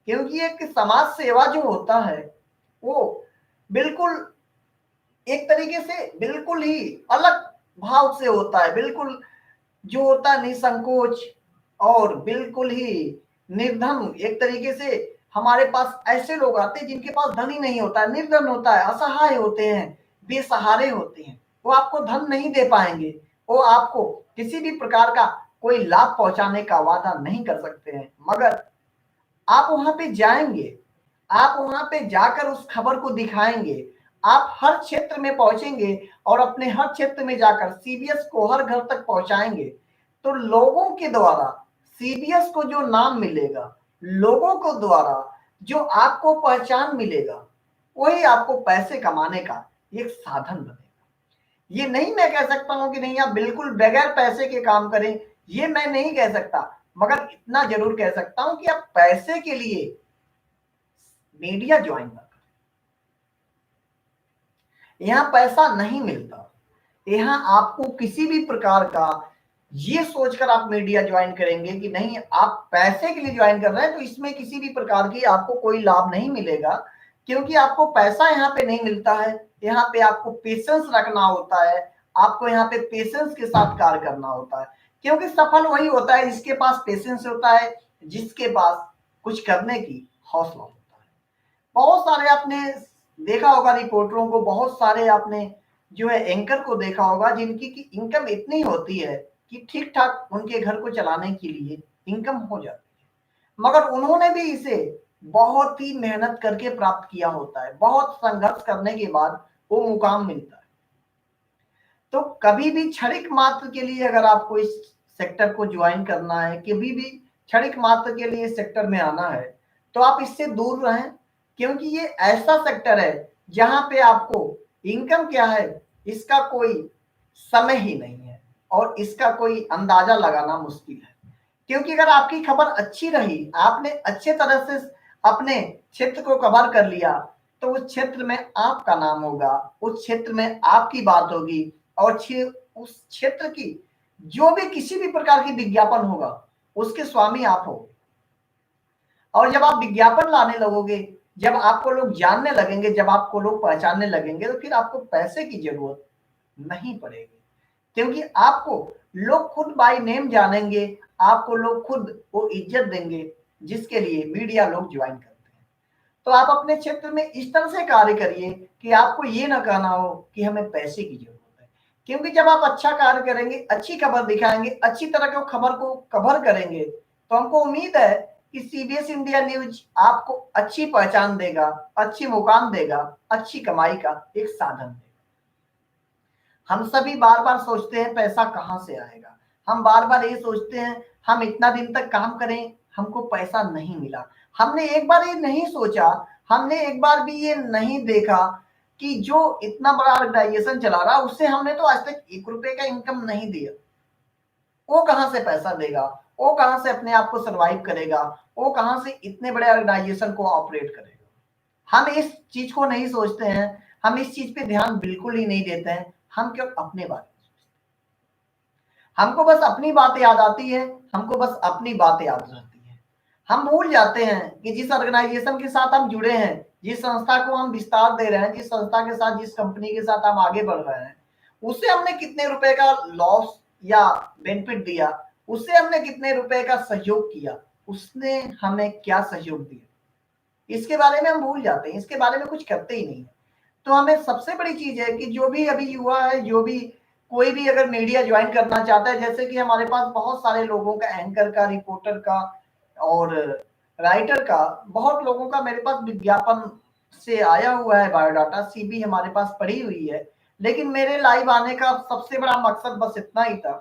क्योंकि एक समाज सेवा जो होता है वो बिल्कुल एक तरीके से बिल्कुल ही अलग भाव से होता है, बिल्कुल जो होता है निसंकोच और बिल्कुल ही निर्धन। एक तरीके से हमारे पास ऐसे लोग आते हैं जिनके पास धन ही नहीं होता है, निर्धन होता है, असहाय होते हैं, बेसहारे होते हैं, वो आपको धन नहीं दे पाएंगे, वो आपको किसी भी प्रकार का कोई लाभ पहुंचाने का वादा नहीं कर सकते हैं। मगर आप वहां पे जाएंगे, आप वहां पे जाकर उस खबर को दिखाएंगे, आप हर क्षेत्र में पहुंचेंगे और अपने हर क्षेत्र में जाकर सीबीएस को हर घर तक पहुंचाएंगे, तो लोगों के द्वारा सीबीएस को जो नाम मिलेगा, लोगों को द्वारा जो आपको पहचान मिलेगा, वही आपको पैसे कमाने का एक साधन बनेगा। ये नहीं मैं कह सकता हूं कि नहीं आप बिल्कुल बगैर पैसे के काम करें, ये मैं नहीं कह सकता, मगर इतना जरूर कह सकता हूं कि आप पैसे के लिए मीडिया ज्वाइन ना करें। यहां पैसा नहीं मिलता, यहाँ आपको किसी भी प्रकार का ये सोचकर आप मीडिया ज्वाइन करेंगे कि नहीं आप पैसे के लिए ज्वाइन कर रहे हैं, तो इसमें किसी भी प्रकार की आपको कोई लाभ नहीं मिलेगा, क्योंकि आपको पैसा यहाँ पे नहीं मिलता है। यहाँ पे आपको पेशेंस रखना होता है, आपको यहाँ पे पेशेंस के साथ कार्य करना होता है, क्योंकि सफल वही होता है जिसके पास पेशेंस होता है, जिसके पास कुछ करने की हौसला होता है। बहुत सारे आपने देखा होगा रिपोर्टरों को, बहुत सारे आपने जो है एंकर को देखा होगा जिनकी की इनकम इतनी होती है कि ठीक ठाक उनके घर को चलाने के लिए इनकम हो जाती है, मगर उन्होंने भी इसे बहुत ही मेहनत करके प्राप्त किया होता है, बहुत संघर्ष करने के बाद वो मुकाम मिलता है। तो कभी भी क्षणिक मात्र के लिए अगर आपको इस सेक्टर को ज्वाइन करना है, कभी भी क्षणिक मात्र के लिए इस सेक्टर में आना है, तो आप इससे दूर रहें, क्योंकि ये ऐसा सेक्टर है जहां पे आपको इनकम क्या है इसका कोई समय ही नहीं है और इसका कोई अंदाजा लगाना मुश्किल है। क्योंकि अगर आपकी खबर अच्छी रही, आपने अच्छे तरह से अपने क्षेत्र को कवर कर लिया, तो उस क्षेत्र में आपका नाम होगा, उस क्षेत्र में आपकी बात होगी और उस क्षेत्र की जो भी किसी भी प्रकार की विज्ञापन होगा उसके स्वामी आप हो। और जब आप विज्ञापन लाने लगोगे, जब आपको लोग जानने लगेंगे, जब आपको लोग पहचानने लगेंगे, तो फिर आपको पैसे की जरूरत नहीं पड़ेगी, क्योंकि आपको लोग खुद बाय नेम जानेंगे, आपको लोग खुद वो इज्जत देंगे जिसके लिए मीडिया लोग ज्वाइन करते हैं। तो आप अपने क्षेत्र में इस तरह से कार्य करिए कि आपको ये ना कहना हो कि हमें पैसे की जरूरत है, क्योंकि जब आप अच्छा कार्य करेंगे, अच्छी खबर दिखाएंगे, अच्छी तरह की खबर को कवर करेंगे, तो हमको उम्मीद है कि सीबीएस इंडिया न्यूज आपको अच्छी पहचान देगा, अच्छी मुकाम देगा, अच्छी कमाई का एक साधन देगा। हम सभी बार बार सोचते हैं पैसा कहां से आएगा, हम बार बार ये सोचते हैं हम इतना दिन तक काम करें हमको पैसा नहीं मिला। हमने एक बार ये नहीं सोचा, हमने एक बार भी ये नहीं देखा कि जो इतना बड़ा ऑर्गेनाइजेशन चला रहा उससे हमने तो आज तक 1 रुपए का इनकम नहीं दिया, वो कहां से पैसा देगा, वो कहां से अपने आप को सर्वाइव करेगा, वो कहां से इतने बड़े ऑर्गेनाइजेशन को ऑपरेट करेगा। हम इस चीज को नहीं सोचते हैं, हम इस चीज पे ध्यान बिल्कुल ही नहीं देते हैं, हम केवल अपने बारे में सोचते हैं। हमको बस अपनी बात याद आती है, हमको बस अपनी बात याद रहती है। हम भूल जाते हैं कि जिस ऑर्गेनाइजेशन के साथ हम जुड़े हैं, जिस संस्था को हम विस्तार दे रहे हैं, जिस संस्था के साथ, जिस कंपनी के साथ हम आगे बढ़ रहे हैं, उससे हमने कितने रुपए का लॉस या बेनिफिट दिया, उससे हमने कितने रुपए का सहयोग किया, उसने हमें क्या सहयोग दिया, इसके बारे में हम भूल जाते हैं, इसके बारे में कुछ करते ही नहीं। तो हमें सबसे बड़ी चीज है कि जो भी अभी युवा है, जो भी कोई भी अगर मीडिया ज्वाइन करना चाहता है, जैसे कि हमारे पास बहुत सारे लोगों का, एंकर का, रिपोर्टर का और राइटर का, बहुत लोगों का मेरे पास विज्ञापन से आया हुआ है बायोडाटा, सीवी हमारे पास पड़ी हुई है। लेकिन मेरे लाइव आने का सबसे बड़ा मकसद बस इतना ही था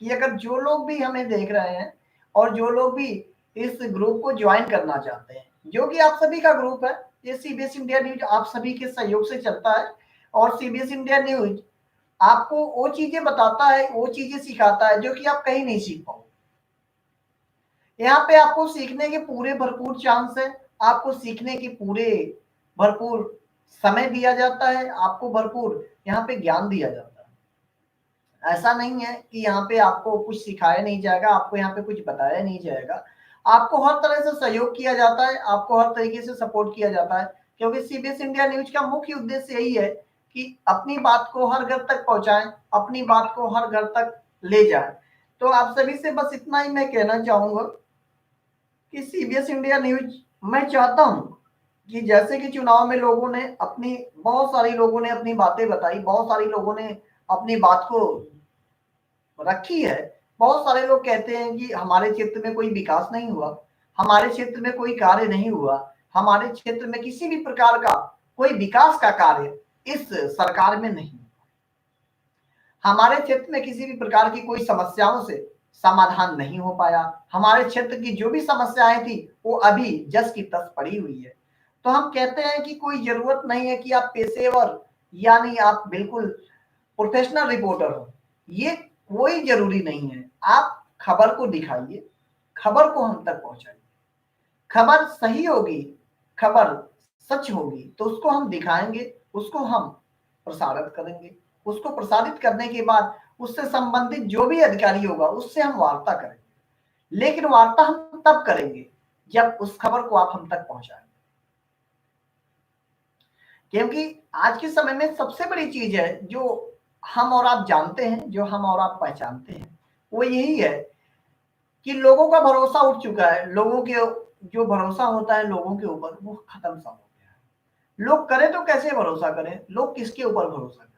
कि अगर जो लोग भी हमें देख रहे हैं और जो लोग भी इस ग्रुप को ज्वाइन करना चाहते हैं, जो कि आप सभी का ग्रुप है, ये सीबीएस इंडिया न्यूज आप सभी के सहयोग से चलता है। और सीबीएस इंडिया न्यूज आपको वो चीजें बताता है, वो चीजें सिखाता है जो कि आप कहीं नहीं सीख पाओ। यहाँ पे आपको सीखने के पूरे भरपूर चांस है, आपको सीखने के पूरे भरपूर समय दिया जाता है, आपको भरपूर यहाँ पे ज्ञान दिया जाता है। ऐसा नहीं है कि यहाँ पे आपको कुछ सिखाया नहीं जाएगा, आपको यहाँ पे कुछ बताया नहीं जाएगा, आपको हर तरह से सहयोग किया जाता है, आपको हर तरीके से सपोर्ट किया जाता है, क्योंकि सीबीएस इंडिया न्यूज का मुख्य उद्देश्य यही है कि अपनी बात को हर घर तक पहुंचाएं, अपनी बात को हर घर तक ले जाएं। तो आप सभी से बस इतना ही मैं कहना चाहूंगा कि सीबीएस इंडिया न्यूज, मैं चाहता हूं कि जैसे कि चुनाव में लोगों ने अपनी, बहुत सारी लोगों ने अपनी बातें बताई, बहुत सारी लोगों ने अपनी बात को रखी है। बहुत सारे लोग कहते हैं कि हमारे क्षेत्र में कोई विकास नहीं हुआ, हमारे क्षेत्र में कोई कार्य नहीं हुआ, हमारे क्षेत्र में किसी भी प्रकार का कोई विकास का कार्य इस सरकार में नहीं, हमारे क्षेत्र में किसी भी प्रकार की कोई समस्याओं से समाधान नहीं हो पाया, हमारे क्षेत्र की जो भी समस्याएं थी वो अभी जस की तस पड़ी हुई है। तो हम कहते हैं कि कोई जरूरत नहीं है कि आप पेशेवर यानी आप बिल्कुल प्रोफेशनल रिपोर्टर हो, ये कोई जरूरी नहीं है। आप खबर को दिखाइए, खबर को हम तक पहुंचाइए, खबर सही होगी, खबर सच होगी तो उसको हम दिखाएंगे, उसको हम प्रसारित करेंगे। उसको प्रसारित करने के बाद उससे संबंधित जो भी अधिकारी होगा उससे हम वार्ता करें, लेकिन वार्ता हम तब करेंगे जब उस खबर को आप हम तक पहुंचाएं। क्योंकि आज के समय में सबसे बड़ी चीज है जो हम और आप जानते हैं, जो हम और आप पहचानते हैं, वो यही है कि लोगों का भरोसा उठ चुका है। लोगों के जो भरोसा होता है लोगों के ऊपर, वो खत्म सा हो गया है। लोग करें तो कैसे भरोसा करें, लोग किसके ऊपर भरोसा करें।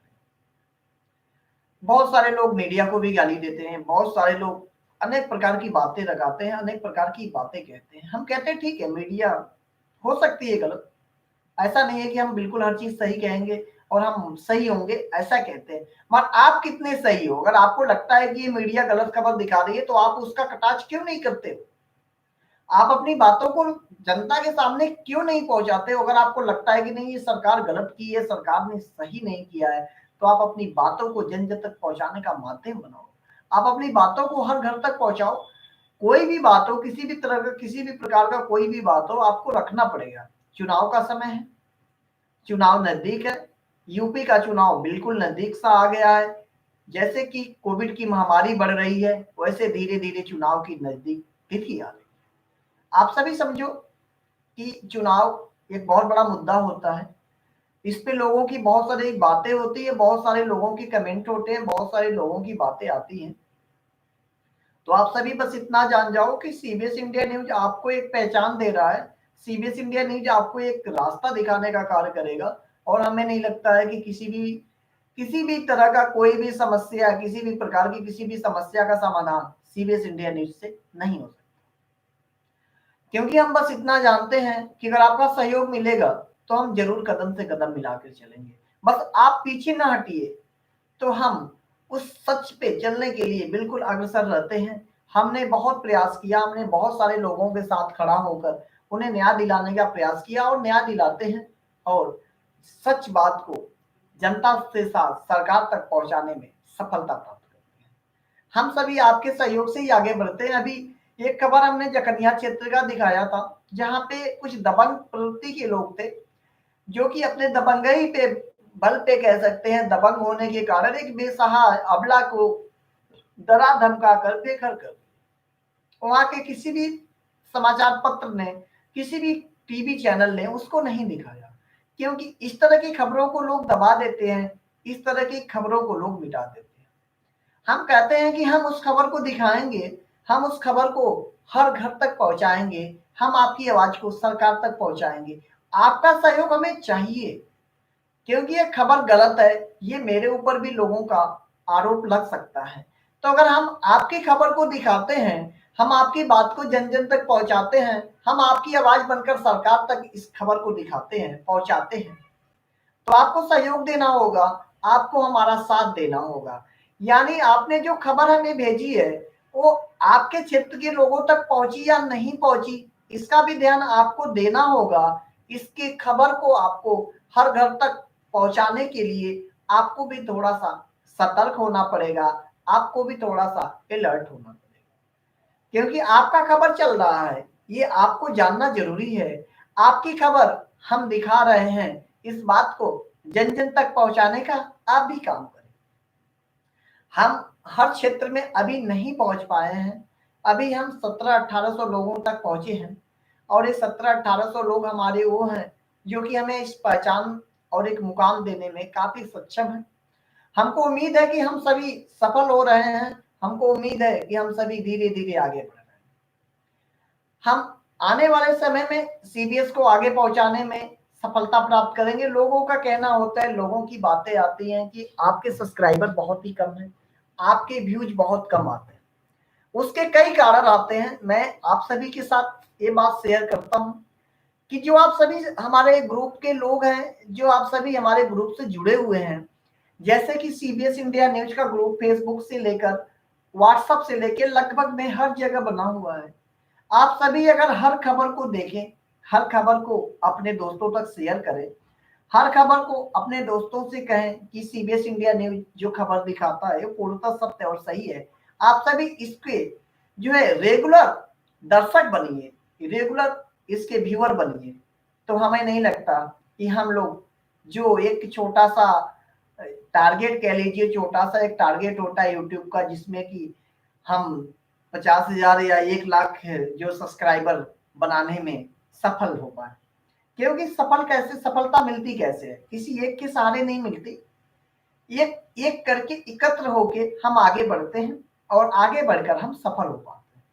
बहुत सारे लोग मीडिया को भी गाली देते हैं, बहुत सारे लोग अनेक प्रकार की बातें लगाते हैं, अनेक प्रकार की बातें कहते हैं। हम कहते हैं ठीक है, मीडिया हो सकती है गलत, ऐसा नहीं है कि हम बिल्कुल हर चीज सही कहेंगे और हम सही होंगे, ऐसा कहते हैं। मगर आप कितने सही हो? अगर आपको लगता है कि ये मीडिया गलत खबर दिखा रही है तो आप उसका कटाक्ष क्यों नहीं करते? आप अपनी बातों को जनता के सामने क्यों नहीं पहुंचाते हो? अगर आपको लगता है कि नहीं ये सरकार गलत की है, सरकार ने सही नहीं किया है, तो आप अपनी बातों को जन जन तक पहुंचाने का माध्यम बनाओ। आप अपनी बातों को हर घर तक पहुंचाओ। कोई भी बात हो, किसी भी तरह का, किसी भी प्रकार का कोई भी बात हो, आपको रखना पड़ेगा। चुनाव का समय है, चुनाव नजदीक है, यूपी का चुनाव बिल्कुल नजदीक सा आ गया है। जैसे कि कोविड की महामारी बढ़ रही है, वैसे धीरे धीरे चुनाव की नजदीक तिथि आ रही है। आप सभी समझो कि चुनाव एक बहुत बड़ा मुद्दा होता है। इस पे लोगों की बहुत सारी बातें होती है, बहुत सारे लोगों के कमेंट होते हैं, बहुत सारे लोगों की बातें आती हैं। तो आप सभी बस इतना जान जाओ कि सीबीएस इंडिया न्यूज आपको एक पहचान दे रहा है। सीबीएस इंडिया न्यूज आपको एक रास्ता दिखाने का कार्य करेगा। और हमें नहीं लगता है कि किसी भी तरह का कोई भी समस्या, किसी भी प्रकार की किसी भी समस्या का समाधान सीबीएस इंडिया न्यूज से नहीं हो सकता। क्योंकि हम बस इतना जानते हैं कि अगर आपका सहयोग मिलेगा तो हम जरूर कदम से कदम मिलाकर चलेंगे। बस आप पीछे ना हटिए, तो हम उस सच पे चलने के लिए बिल्कुल अग्रसर रहते हैं। हमने बहुत प्रयास किया, हमने बहुत सारे लोगों के साथ खड़ा होकर उन्हें न्याय दिलाने का प्रयास किया और न्याय दिलाते हैं। और सच बात को जनता के साथ सरकार तक पहुंचाने में सफलता प्राप्त करते हैं। हम सभी आपके सहयोग से ही आगे बढ़ते हैं। अभी एक खबर हमने जकनिया क्षेत्र का दिखाया था, जहां पे कुछ दबंग प्रवृत्ति के लोग थे, जो कि अपने दबंगई पे बल पे कह सकते हैं, दबंग होने के कारण एक बेसहाय अबला को डरा धमका कर बेघर कर। वहां के किसी भी समाचार पत्र ने, किसी भी टीवी चैनल ने उसको नहीं दिखाया, क्योंकि इस तरह की खबरों को लोग दबा देते हैं, इस तरह की खबरों को लोग मिटा देते हैं। हम कहते हैं कि हम उस खबर को दिखाएंगे, हम उस खबर को हर घर तक पहुंचाएंगे, हम आपकी आवाज को सरकार तक पहुंचाएंगे। आपका सहयोग हमें चाहिए, क्योंकि ये खबर गलत है, ये मेरे ऊपर भी लोगों का आरोप लग सकता है। तो अगर हम आपकी खबर को दिखाते हैं, हम आपकी बात को जन जन तक पहुंचाते हैं, हम आपकी आवाज बनकर सरकार तक इस खबर को दिखाते हैं, पहुंचाते हैं, तो आपको सहयोग देना होगा, आपको हमारा साथ देना होगा। यानी आपने जो खबर हमें भेजी है वो आपके क्षेत्र के लोगों तक पहुंची या नहीं पहुंची, इसका भी ध्यान आपको देना होगा। इसकी खबर को आपको हर घर तक पहुंचाने के लिए आपको भी थोड़ा सा सतर्क होना पड़ेगा, आपको भी थोड़ा सा अलर्ट होना पड़ेगा। क्योंकि आपका खबर चल रहा है, ये आपको जानना जरूरी है। आपकी खबर हम दिखा रहे हैं, इस बात को जन जन तक पहुंचाने का आप भी काम करें। हम हर क्षेत्र में अभी नहीं पहुंच पाए हैं, अभी हम 1700-1800 लोगों तक पहुंचे हैं। और ये 1700-1800 लोग हमारे वो हैं जो कि हमें इस पहचान और एक मुकाम देने में काफी सक्षम है। हमको उम्मीद है कि हम सभी सफल हो रहे हैं, हमको उम्मीद है कि हम सभी धीरे धीरे आगे बढ़ रहे हैं। हम आने वाले समय में सीबीएस को आगे पहुंचाने में सफलता प्राप्त करेंगे। लोगों का कहना होता है, लोगों की बातें आती हैं कि आपके सब्सक्राइबर बहुत ही कम हैं, आपके व्यूज बहुत कम आते हैं। उसके कई कारण आते हैं। मैं आप सभी के साथ ये बात शेयर करता हूं कि जो आप सभी हमारे ग्रुप के लोग हैं, जो आप सभी हमारे ग्रुप से जुड़े हुए हैं, जैसे कि सीबीएस इंडिया न्यूज का ग्रुप फेसबुक से लेकर व्हाट्सएप से लेकर लगभग में हर जगह बना हुआ है। आप सभी अगर हर खबर को देखें, हर खबर को अपने दोस्तों तक शेयर करें, हर खबर को अपने दोस्तों से कहें कि सीबीएस इंडिया न्यूज जो खबर दिखाता है वो पूर्णतः सत्य और सही है। आप सभी इसके जो है रेगुलर दर्शक बनिए, रेगुलर इसके व्यूअर बनिए। तो हमें नहीं लगता कि हम लोग जो एक छोटा सा टारगेट कह लीजिए, छोटा सा एक टारगेट होता है यूट्यूब का, जिसमें कि हम 50,000 या 1 लाख जो सब्सक्राइबर बनाने में सफल हो पाए। क्योंकि सफलता मिलती कैसे है, किसी एक के सहारे नहीं मिलती, एक एक करके एकत्र होके हम आगे बढ़ते हैं और आगे बढ़कर हम सफल हो पाते हैं।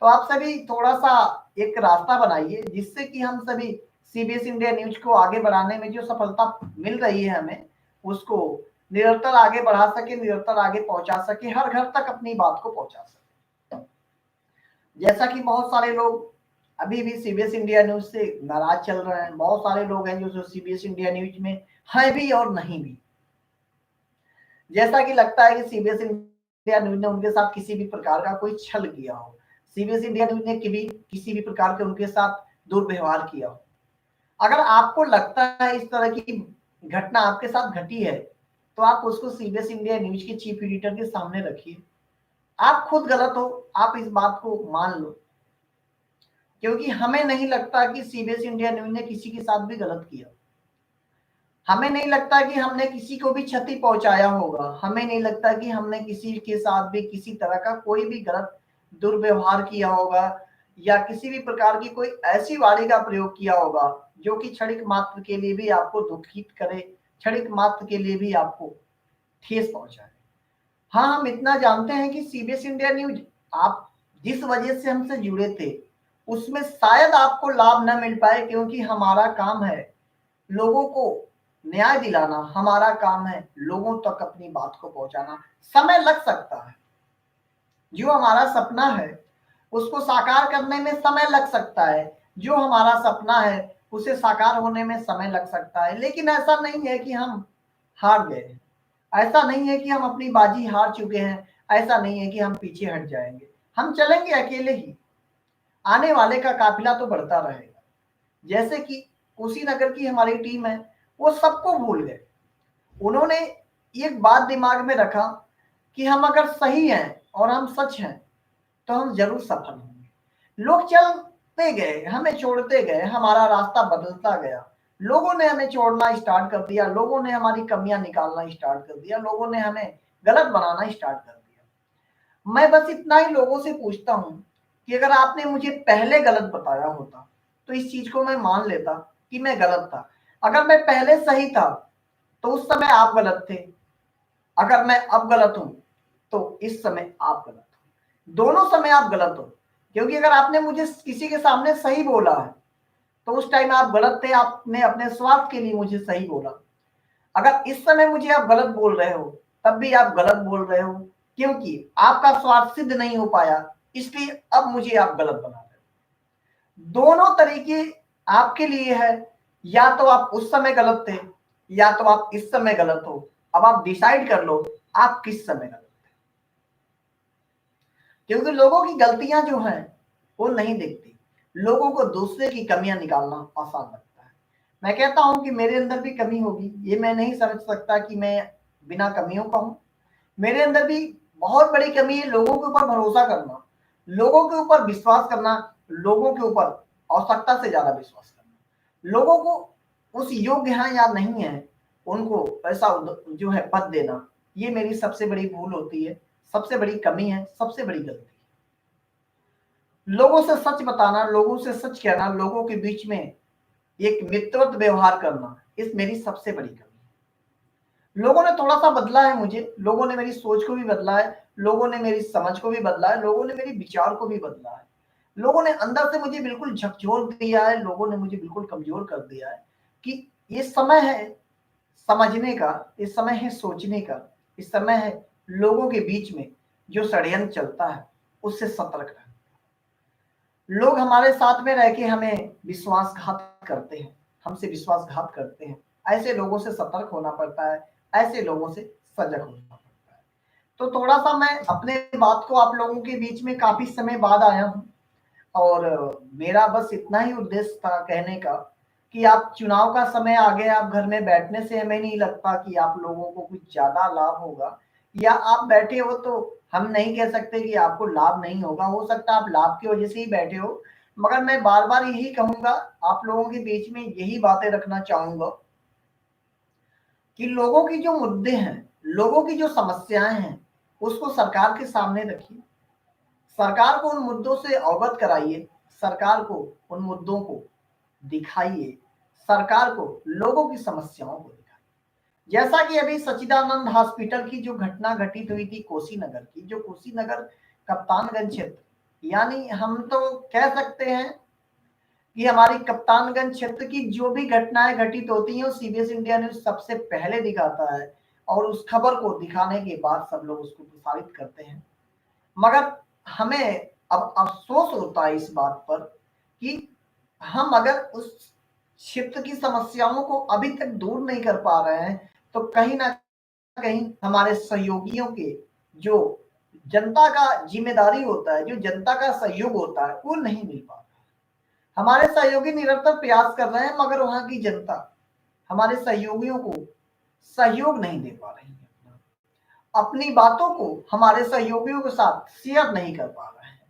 तो आप सभी थोड़ा सा एक रास्ता बनाइए जिससे कि हम सभी सीबीएस इंडिया न्यूज को आगे बढ़ाने में जो सफलता मिल रही है हमें, उसको निरंतर आगे बढ़ा सके, निरंतर आगे पहुंचा सके, हर घर तक अपनी बात को पहुंचा सके। जैसा कि बहुत सारे लोग अभी भी सीबीएस इंडिया न्यूज से नाराज चल रहे हैं, बहुत सारे लोग हैं जो सीबीएस इंडिया न्यूज में है भी और नहीं भी। जैसा कि लगता है कि सीबीएस इंडिया न्यूज ने उनके साथ किसी भी प्रकार का कोई छल किया हो, सीबीएस इंडिया न्यूज ने किसी भी प्रकार के उनके साथ दुर्व्यवहार किया हो। अगर आपको लगता है इस तरह की घटना आपके साथ घटी है, तो आप उसको सीबीएस इंडिया न्यूज के चीफ एडिटर के सामने रखिए। आप खुद गलत हो, आप इस बात को मान लो, क्योंकि हमें नहीं लगता कि सीबीएस इंडिया न्यूज ने किसी के साथ भी गलत किया। हमें नहीं लगता कि हमने किसी को भी क्षति पहुंचाया होगा, हमें नहीं लगता कि हमने किसी के साथ भी किसी तरह का कोई भी गलत दुर्व्यवहार किया होगा, या किसी भी प्रकार की कोई ऐसी वाणी का प्रयोग किया होगा जो कि क्षणिक मात्र के लिए भी आपको दुखित करे, क्षणिक मात्र के लिए भी आपको ठेस पहुंचाए। हाँ, हम इतना जानते हैं कि सीबीएस इंडिया न्यूज आप जिस वजह से हमसे जुड़े थे उसमें शायद आपको लाभ न मिल पाए, क्योंकि हमारा काम है लोगों को न्याय दिलाना, हमारा काम है लोगों तक अपनी बात को पहुंचाना। समय लग सकता है, जो हमारा सपना है उसको साकार करने में समय लग सकता है, जो हमारा सपना है उसे साकार होने में समय लग सकता है, लेकिन ऐसा नहीं है कि हम हार गए, ऐसा नहीं है कि हम अपनी बाजी हार चुके हैं, ऐसा नहीं है कि हम पीछे हट जाएंगे। हम चलेंगे अकेले ही, आने वाले का काफिला तो बढ़ता रहेगा। जैसे कि कुशीनगर की हमारी टीम है, वो सबको भूल गए। उन्होंने एक बात दिमाग में रखा कि हम अगर सही हैं और हम सच हैं तो हम जरूर सफल होंगे। लोग चलते गए, हमें छोड़ते गए, हमारा रास्ता बदलता गया, लोगों ने हमें छोड़ना स्टार्ट कर दिया, लोगों ने हमारी कमियां निकालना स्टार्ट कर दिया, लोगों ने हमें गलत बनाना स्टार्ट कर दिया। मैं बस इतना ही लोगों से पूछता हूं कि अगर आपने मुझे पहले गलत बताया होता तो इस चीज को मैं मान लेता कि मैं गलत था। अगर मैं पहले सही था तो उस समय आप गलत थे, अगर मैं अब गलत हूं तो इस समय आप गलत हो, दोनों समय आप गलत हो। क्योंकि अगर आपने मुझे किसी के सामने सही बोला है तो उस टाइम आप गलत थे, आपने अपने स्वार्थ के लिए मुझे सही बोला। अगर इस समय मुझे आप गलत बोल रहे हो तब भी आप गलत बोल रहे हो, क्योंकि आपका स्वार्थ सिद्ध नहीं हो पाया, इसलिए अब मुझे आप गलत बना रहे हो। दोनों तरीके आपके लिए है, या तो आप उस समय गलत थे या तो आप इस समय गलत हो। अब आप डिसाइड कर लो आप किस समय गलत थे, क्योंकि लोगों की गलतियां जो हैं वो नहीं दिखती, लोगों को दूसरे की कमियां निकालना आसान लगता है। मैं कहता हूं कि मेरे अंदर भी कमी होगी, ये मैं नहीं समझ सकता कि मैं बिना कमियों का हूं। मेरे अंदर भी बहुत बड़ी कमी है लोगों के ऊपर भरोसा करना, लोगों के ऊपर विश्वास करना, लोगों के ऊपर आवश्यकता से ज्यादा विश्वास करना, लोगों को उस योग्य है या नहीं है उनको ऐसा जो है पद देना, ये मेरी सबसे बड़ी भूल होती है, सबसे बड़ी कमी है, सबसे बड़ी गलती है। लोगों से सच बताना, लोगों से सच कहना, लोगों के बीच में एक मित्रवत व्यवहार करना, इस मेरी सबसे बड़ी कमी है। लोगों ने थोड़ा सा बदला है मुझे, लोगों ने मेरी सोच को भी बदला है, लोगों ने मेरी समझ को भी बदला है, लोगों ने मेरी विचार को भी बदला है, लोगों ने अंदर से मुझे बिल्कुल झकझोर दिया है, लोगों ने मुझे बिल्कुल कमजोर कर दिया है कि ये समय है समझने का, इस समय है सोचने का, इस समय है लोगों के बीच में जो षड्यंत्र चलता है उससे सतर्क रहना। लोग हमारे साथ में रह के हमें विश्वासघात करते हैं, हमसे विश्वासघात करते हैं, ऐसे लोगों से सतर्क होना पड़ता है, ऐसे लोगों से सजग होना पड़ता है। तो थोड़ा सा मैं अपने बात को आप लोगों के बीच में काफी समय बाद आया हूँ, और मेरा बस इतना ही उद्देश्य था कहने का कि आप चुनाव का समय आ गया, आप घर में बैठने से हमें नहीं लगता कि आप लोगों को कुछ ज्यादा लाभ होगा, या आप बैठे हो तो हम नहीं कह सकते कि आपको लाभ नहीं होगा, हो सकता है आप लाभ की वजह से ही बैठे हो। मगर मैं बार बार यही कहूंगा, आप लोगों के बीच में यही बातें रखना चाहूंगा कि लोगों की जो मुद्दे हैं, लोगों की जो समस्याएं हैं, उसको सरकार के सामने रखिए, सरकार को उन मुद्दों से अवगत कराइए, सरकार को उन मुद्दों को दिखाइए, सरकार को लोगों की समस्याओं को दिखाइए। जैसा कि अभी सच्चिदानंद हॉस्पिटल की जो घटना घटित हुई थी कुशीनगर की, जो कुशीनगर कप्तानगंज क्षेत्र, यानी हम तो कह सकते हैं कि हमारी कप्तानगंज क्षेत्र की जो भी घटनाएं घटित होती हैं, सीबीएस इंडिया न्यूज सबसे पहले दिखाता है और उस खबर को दिखाने के बाद सब लोग उसको प्रसारित करते हैं। मगर हमें अब अफसोस होता है इस बात पर कि हम अगर उस क्षेत्र की समस्याओं को अभी तक दूर नहीं कर पा रहे हैं, तो कहीं ना कहीं हमारे सहयोगियों के जो जनता का जिम्मेदारी होता है, जो जनता का सहयोग होता है, वो नहीं मिल पा रहा। हमारे सहयोगी निरंतर प्रयास कर रहे हैं, मगर वहां की जनता हमारे सहयोगियों को सहयोग नहीं दे पा रही है, अपनी बातों को हमारे सहयोगियों के साथ शेयर नहीं कर पा रहे हैं।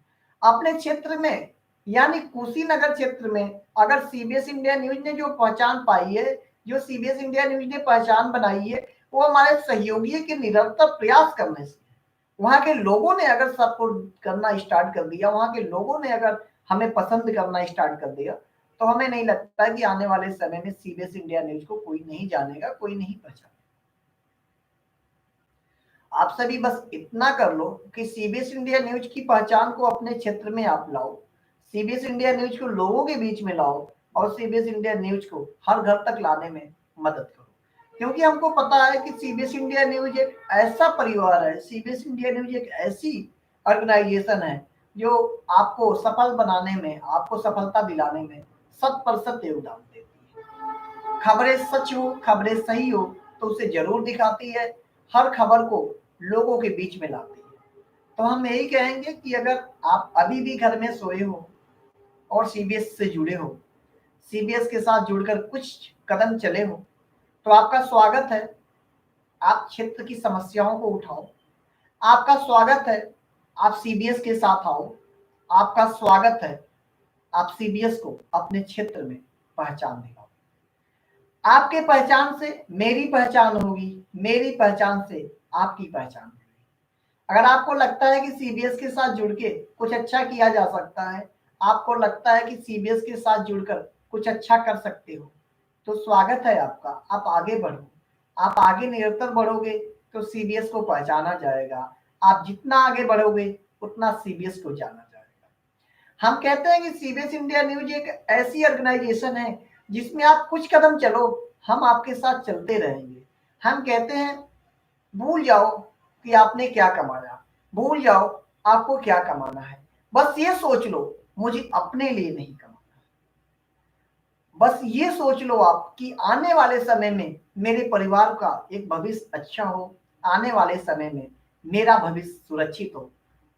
अपने क्षेत्र में यानी कुशीनगर क्षेत्र में अगर सीबीएस इंडिया न्यूज ने जो पहचान पाई है, जो सीबीएस इंडिया न्यूज ने पहचान बनाई है, वो हमारे सहयोगी के निरंतर प्रयास करने से। वहां के लोगों ने अगर सपोर्ट करना स्टार्ट कर दिया, वहां के लोगों ने अगर हमें पसंद करना स्टार्ट कर दिया, तो हमें नहीं लगता कि आने वाले समय में सीबीएस इंडिया न्यूज को कोई नहीं जानेगा, कोई नहीं पहचानेगा। आप सभी बस इतना कर लो कि सीबीएस इंडिया न्यूज की पहचान को अपने क्षेत्र में आप लाओ, सीबीएस इंडिया न्यूज को लोगों के बीच में लाओ और सीबीएस इंडिया न्यूज को हर घर तक लाने में मदद करो। क्योंकि हमको पता है कि सीबीएस इंडिया न्यूज एक ऐसा परिवार है, सीबीएस इंडिया न्यूज एक ऐसी ऑर्गेनाइजेशन है जो आपको सफल बनाने में, आपको सफलता दिलाने में 100% योगदान देती है। खबरें सच हो, खबरें सही हो तो उसे जरूर दिखाती है, हर खबर को लोगों के बीच में लाती है। तो हम यही कहेंगे कि अगर आप अभी भी घर में सोए हो और सीबीएस से जुड़े हो, सीबीएस के साथ जुड़कर कुछ कदम चले हो, तो आपका स्वागत है। आप क्षेत्र की समस्याओं को उठाओ, आपका स्वागत है। आप सीबीएस के साथ आओ, आपका स्वागत है। आप सीबीएस को अपने क्षेत्र में पहचान दिलाओ। आपके पहचान से मेरी पहचान होगी, मेरी पहचान से आपकी पहचान होगी। अगर आपको लगता है कि सीबीएस के साथ जुड़ के कुछ अच्छा किया जा सकता है, आपको लगता है कि सीबीएस के साथ जुड़कर कुछ अच्छा कर सकते हो, तो स्वागत है आपका। आप आगे बढ़ो, आप आगे निरंतर बढ़ोगे तो सीबीएस को पहचाना जाएगा। आप जितना आगे बढ़ोगे उतना सीबीएस को जाना जाएगा। हम कहते हैं कि सीबीएस इंडिया न्यूज एक ऐसी ऑर्गेनाइजेशन है जिसमें आप कुछ कदम चलो, हम आपके साथ चलते रहेंगे। हम कहते हैं भूल जाओ कि आपने क्या कमाया, भूल जाओ आपको क्या कमाना है, बस ये सोच लो मुझे अपने लिए नहीं कमाना। बस ये सोच लो आप कि आने वाले समय में मेरे परिवार का एक भविष्य अच्छा हो, आने वाले समय में मेरा भविष्य सुरक्षित हो।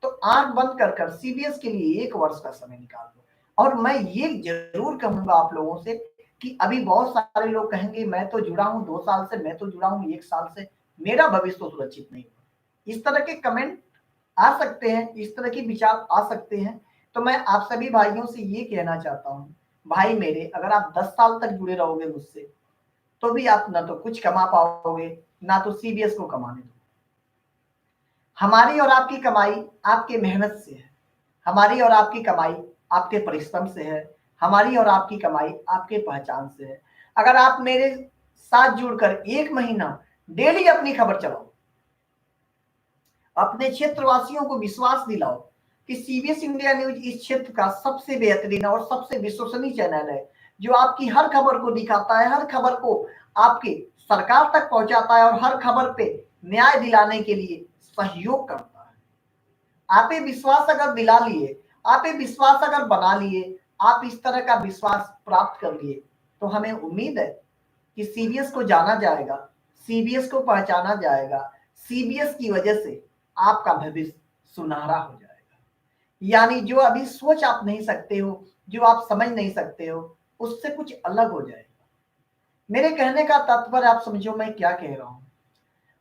तो आंख बंद कर कर सीबीएस के लिए 1 वर्ष का समय निकाल दो। और मैं ये जरूर कहूंगा आप लोगों से कि अभी बहुत सारे लोग कहेंगे मैं तो जुड़ा हूं 2 साल से, मैं तो जुड़ा हूं 1 साल से, मेरा भविष्य तो सुरक्षित नहीं हुआ। इस तरह के कमेंट आ सकते हैं, इस तरह के विचार आ सकते हैं। तो मैं आप सभी भाइयों से ये कहना चाहता हूं, भाई मेरे, अगर आप 10 साल तक जुड़े रहोगे मुझसे, तो भी आप ना तो कुछ कमा पाओगे, ना तो सीबीएस को कमाने दो। हमारी और आपकी कमाई आपके मेहनत से है, हमारी और आपकी कमाई आपके परिश्रम से है, हमारी और आपकी कमाई आपके पहचान से है। अगर आप मेरे साथ जुड़कर 1 महीना डेली अपनी खबर चलाओ, अपने क्षेत्रवासियों को विश्वास दिलाओ कि सीबीएस इंडिया न्यूज इस क्षेत्र का सबसे बेहतरीन और सबसे विश्वसनीय चैनल है, जो आपकी हर खबर को दिखाता है, हर खबर को आपके सरकार तक पहुंचाता है और हर खबर पे न्याय दिलाने के लिए सहयोग करता है। आप ये विश्वास अगर दिला लिए, आप ये विश्वास अगर बना लिए, आप इस तरह का विश्वास प्राप्त कर लिए, तो हमें उम्मीद है कि सीबीएस को जाना जाएगा, सीबीएस को पहचाना जाएगा, सीबीएस की वजह से आपका भविष्य सुनहरा हो जाएगा। यानी जो अभी सोच आप नहीं सकते हो, जो आप समझ नहीं सकते हो, उससे कुछ अलग हो जाएगा। मेरे कहने का तात्पर्य आप समझो मैं क्या कह रहा हूं।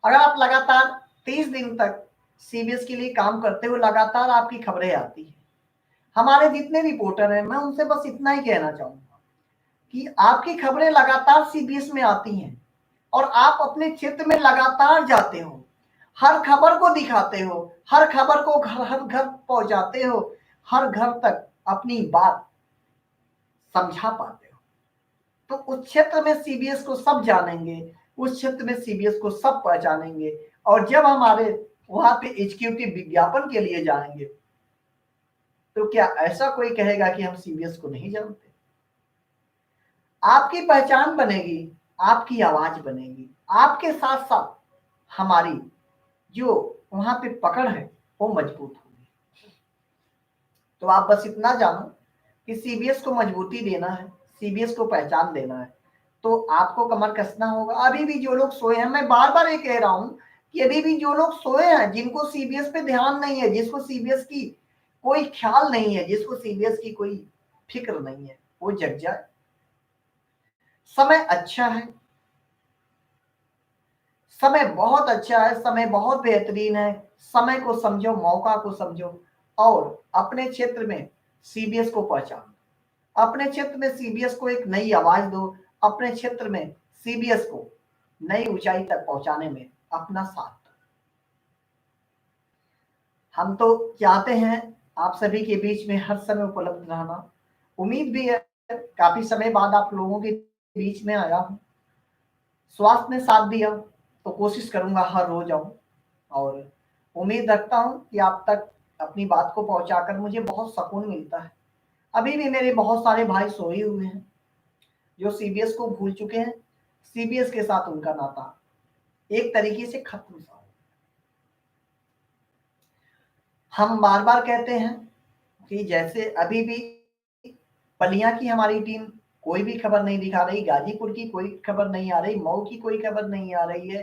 अगर आप लगातार 30 दिन तक सीबीएस के लिए काम करते हो, लगातार आपकी खबरें आती है, हमारे जितने रिपोर्टर हैं, मैं उनसे बस इतना ही कहना चाहूंगा कि आपकी खबरें लगातार सीबीएस में आती हैं और आप अपने क्षेत्र में लगातार जाते हो, हर खबर को दिखाते हो, हर खबर को हर घर पहुंचाते हो, हर घर तक अपनी बात समझा पाते हो, तो उस क्षेत्र में सीबीएस को सब जानेंगे, उस क्षेत्र में सीबीएस को सब पहचानेंगे। और जब हमारे वहां पे एग्जीक्यूटिव विज्ञापन के लिए जाएंगे तो क्या ऐसा कोई कहेगा कि हम सीबीएस को नहीं जानते? आपकी पहचान बनेगी, आपकी आवाज बनेगी, आपके साथ साथ हमारी जो वहां पे पकड़ है वो मजबूत होगी। तो आप बस इतना जानो कि सीबीएस को मजबूती देना है, सीबीएस को पहचान देना है, तो आपको कमर कसना होगा। अभी भी जो लोग सोए हैं, मैं बार बार ये कह रहा हूं कि अभी भी जो लोग सोए हैं, जिनको सीबीएस पे ध्यान नहीं है, जिसको सीबीएस की कोई ख्याल नहीं है, जिसको सीबीएस की कोई फिक्र नहीं है, वो जग जाए। समय अच्छा है, समय बहुत अच्छा है, समय बहुत बेहतरीन है। समय को समझो, मौका को समझो और अपने क्षेत्र में सीबीएस को पहचानो, अपने क्षेत्र में सीबीएस को एक नई आवाज दो, अपने क्षेत्र में सीबीएस को नई ऊंचाई तक पहुंचाने में अपना साथ दो। हम तो चाहते हैं आप सभी के बीच में हर समय उपलब्ध रहना। उम्मीद भी है, काफी समय बाद आप लोगों के बीच में आया हूं, स्वास्थ्य ने साथ दिया तो कोशिश करूंगा हर रोज आऊं। और उम्मीद रखता हूं कि आप तक अपनी बात को पहुंचाकर मुझे बहुत सुकून मिलता है। अभी भी मेरे बहुत सारे भाई सोए हुए हैं जो सीबीएस को भूल चुके हैं, सीबीएस के साथ उनका नाता एक तरीके से खत्म सा हो। हम बार बार कहते हैं कि जैसे अभी भी बलिया की हमारी टीम कोई भी खबर नहीं दिखा रही, गाजीपुर की कोई खबर नहीं आ रही, मऊ की कोई खबर नहीं आ रही है,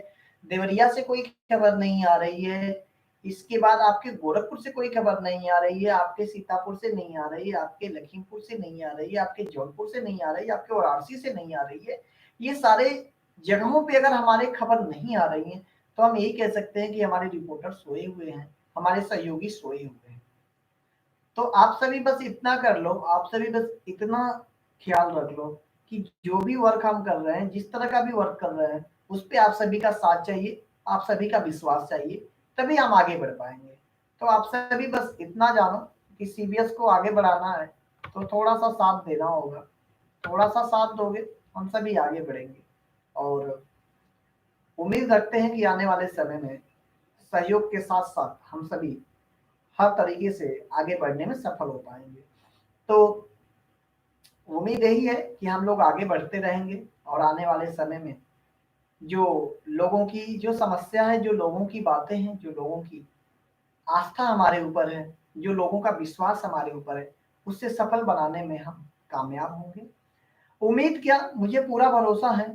देवरिया से कोई खबर नहीं आ रही है, इसके बाद आपके गोरखपुर से कोई खबर नहीं आ रही है, आपके सीतापुर से नहीं आ रही है, आपके लखीमपुर से नहीं आ रही है, आपके जौनपुर से नहीं आ रही है, आपके वाराणसी से नहीं आ रही है। ये सारे जगहों पे अगर हमारे खबर नहीं आ रही है तो हम यही कह सकते हैं कि हमारे रिपोर्टर सोए हुए हैं, हमारे सहयोगी सोए हुए हैं। तो आप सभी बस इतना कर लो, आप सभी बस इतना ख्याल रख लो कि जो भी वर्क हम कर रहे हैं, जिस तरह का भी वर्क कर रहे हैं, उस पे आप सभी का साथ चाहिए, आप सभी का विश्वास चाहिए, तभी हम आगे बढ़ पाएंगे। तो आप सभी बस इतना जानो कि सीबीएस को आगे बढ़ाना है तो थोड़ा सा साथ देना होगा, थोड़ा सा साथ दोगे हम सभी आगे बढ़ेंगे। और उम्मीद रखते हैं कि आने वाले समय में सहयोग के साथ साथ हम सभी हर तरीके से आगे बढ़ने में सफल हो पाएंगे। तो उम्मीद यही है कि हम लोग आगे बढ़ते रहेंगे और आने वाले समय में जो लोगों की जो समस्या है, जो लोगों की बातें हैं, जो लोगों की आस्था हमारे ऊपर है, जो लोगों का विश्वास हमारे ऊपर है, उससे सफल बनाने में हम कामयाब होंगे। उम्मीद क्या, मुझे पूरा भरोसा है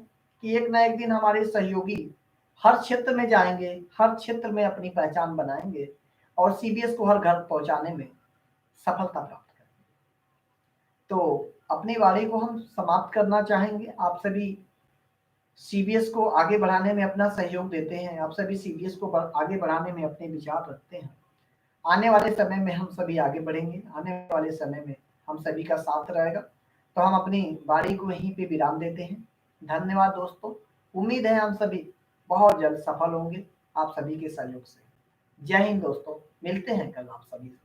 कि एक ना एक दिन हमारे सहयोगी हर क्षेत्र में जाएंगे, हर क्षेत्र में अपनी पहचान बनाएंगे और सीबीएस को हर घर पहुंचाने में सफलता प्राप्त करेंगे। तो अपनी वाणी को हम समाप्त करना चाहेंगे। आप सभी सीबीएस को आगे बढ़ाने में अपना सहयोग देते हैं, आप सभी सीबीएस को आगे बढ़ाने में अपने विचार रखते हैं। आने वाले समय में हम सभी आगे बढ़ेंगे, आने वाले समय में हम सभी का साथ रहेगा। तो हम अपनी वाणी को यहीं पे विराम देते हैं। धन्यवाद दोस्तों, उम्मीद है हम सभी बहुत जल्द सफल होंगे आप सभी के सहयोग से। जय हिंद दोस्तों, मिलते हैं कल आप सभी से।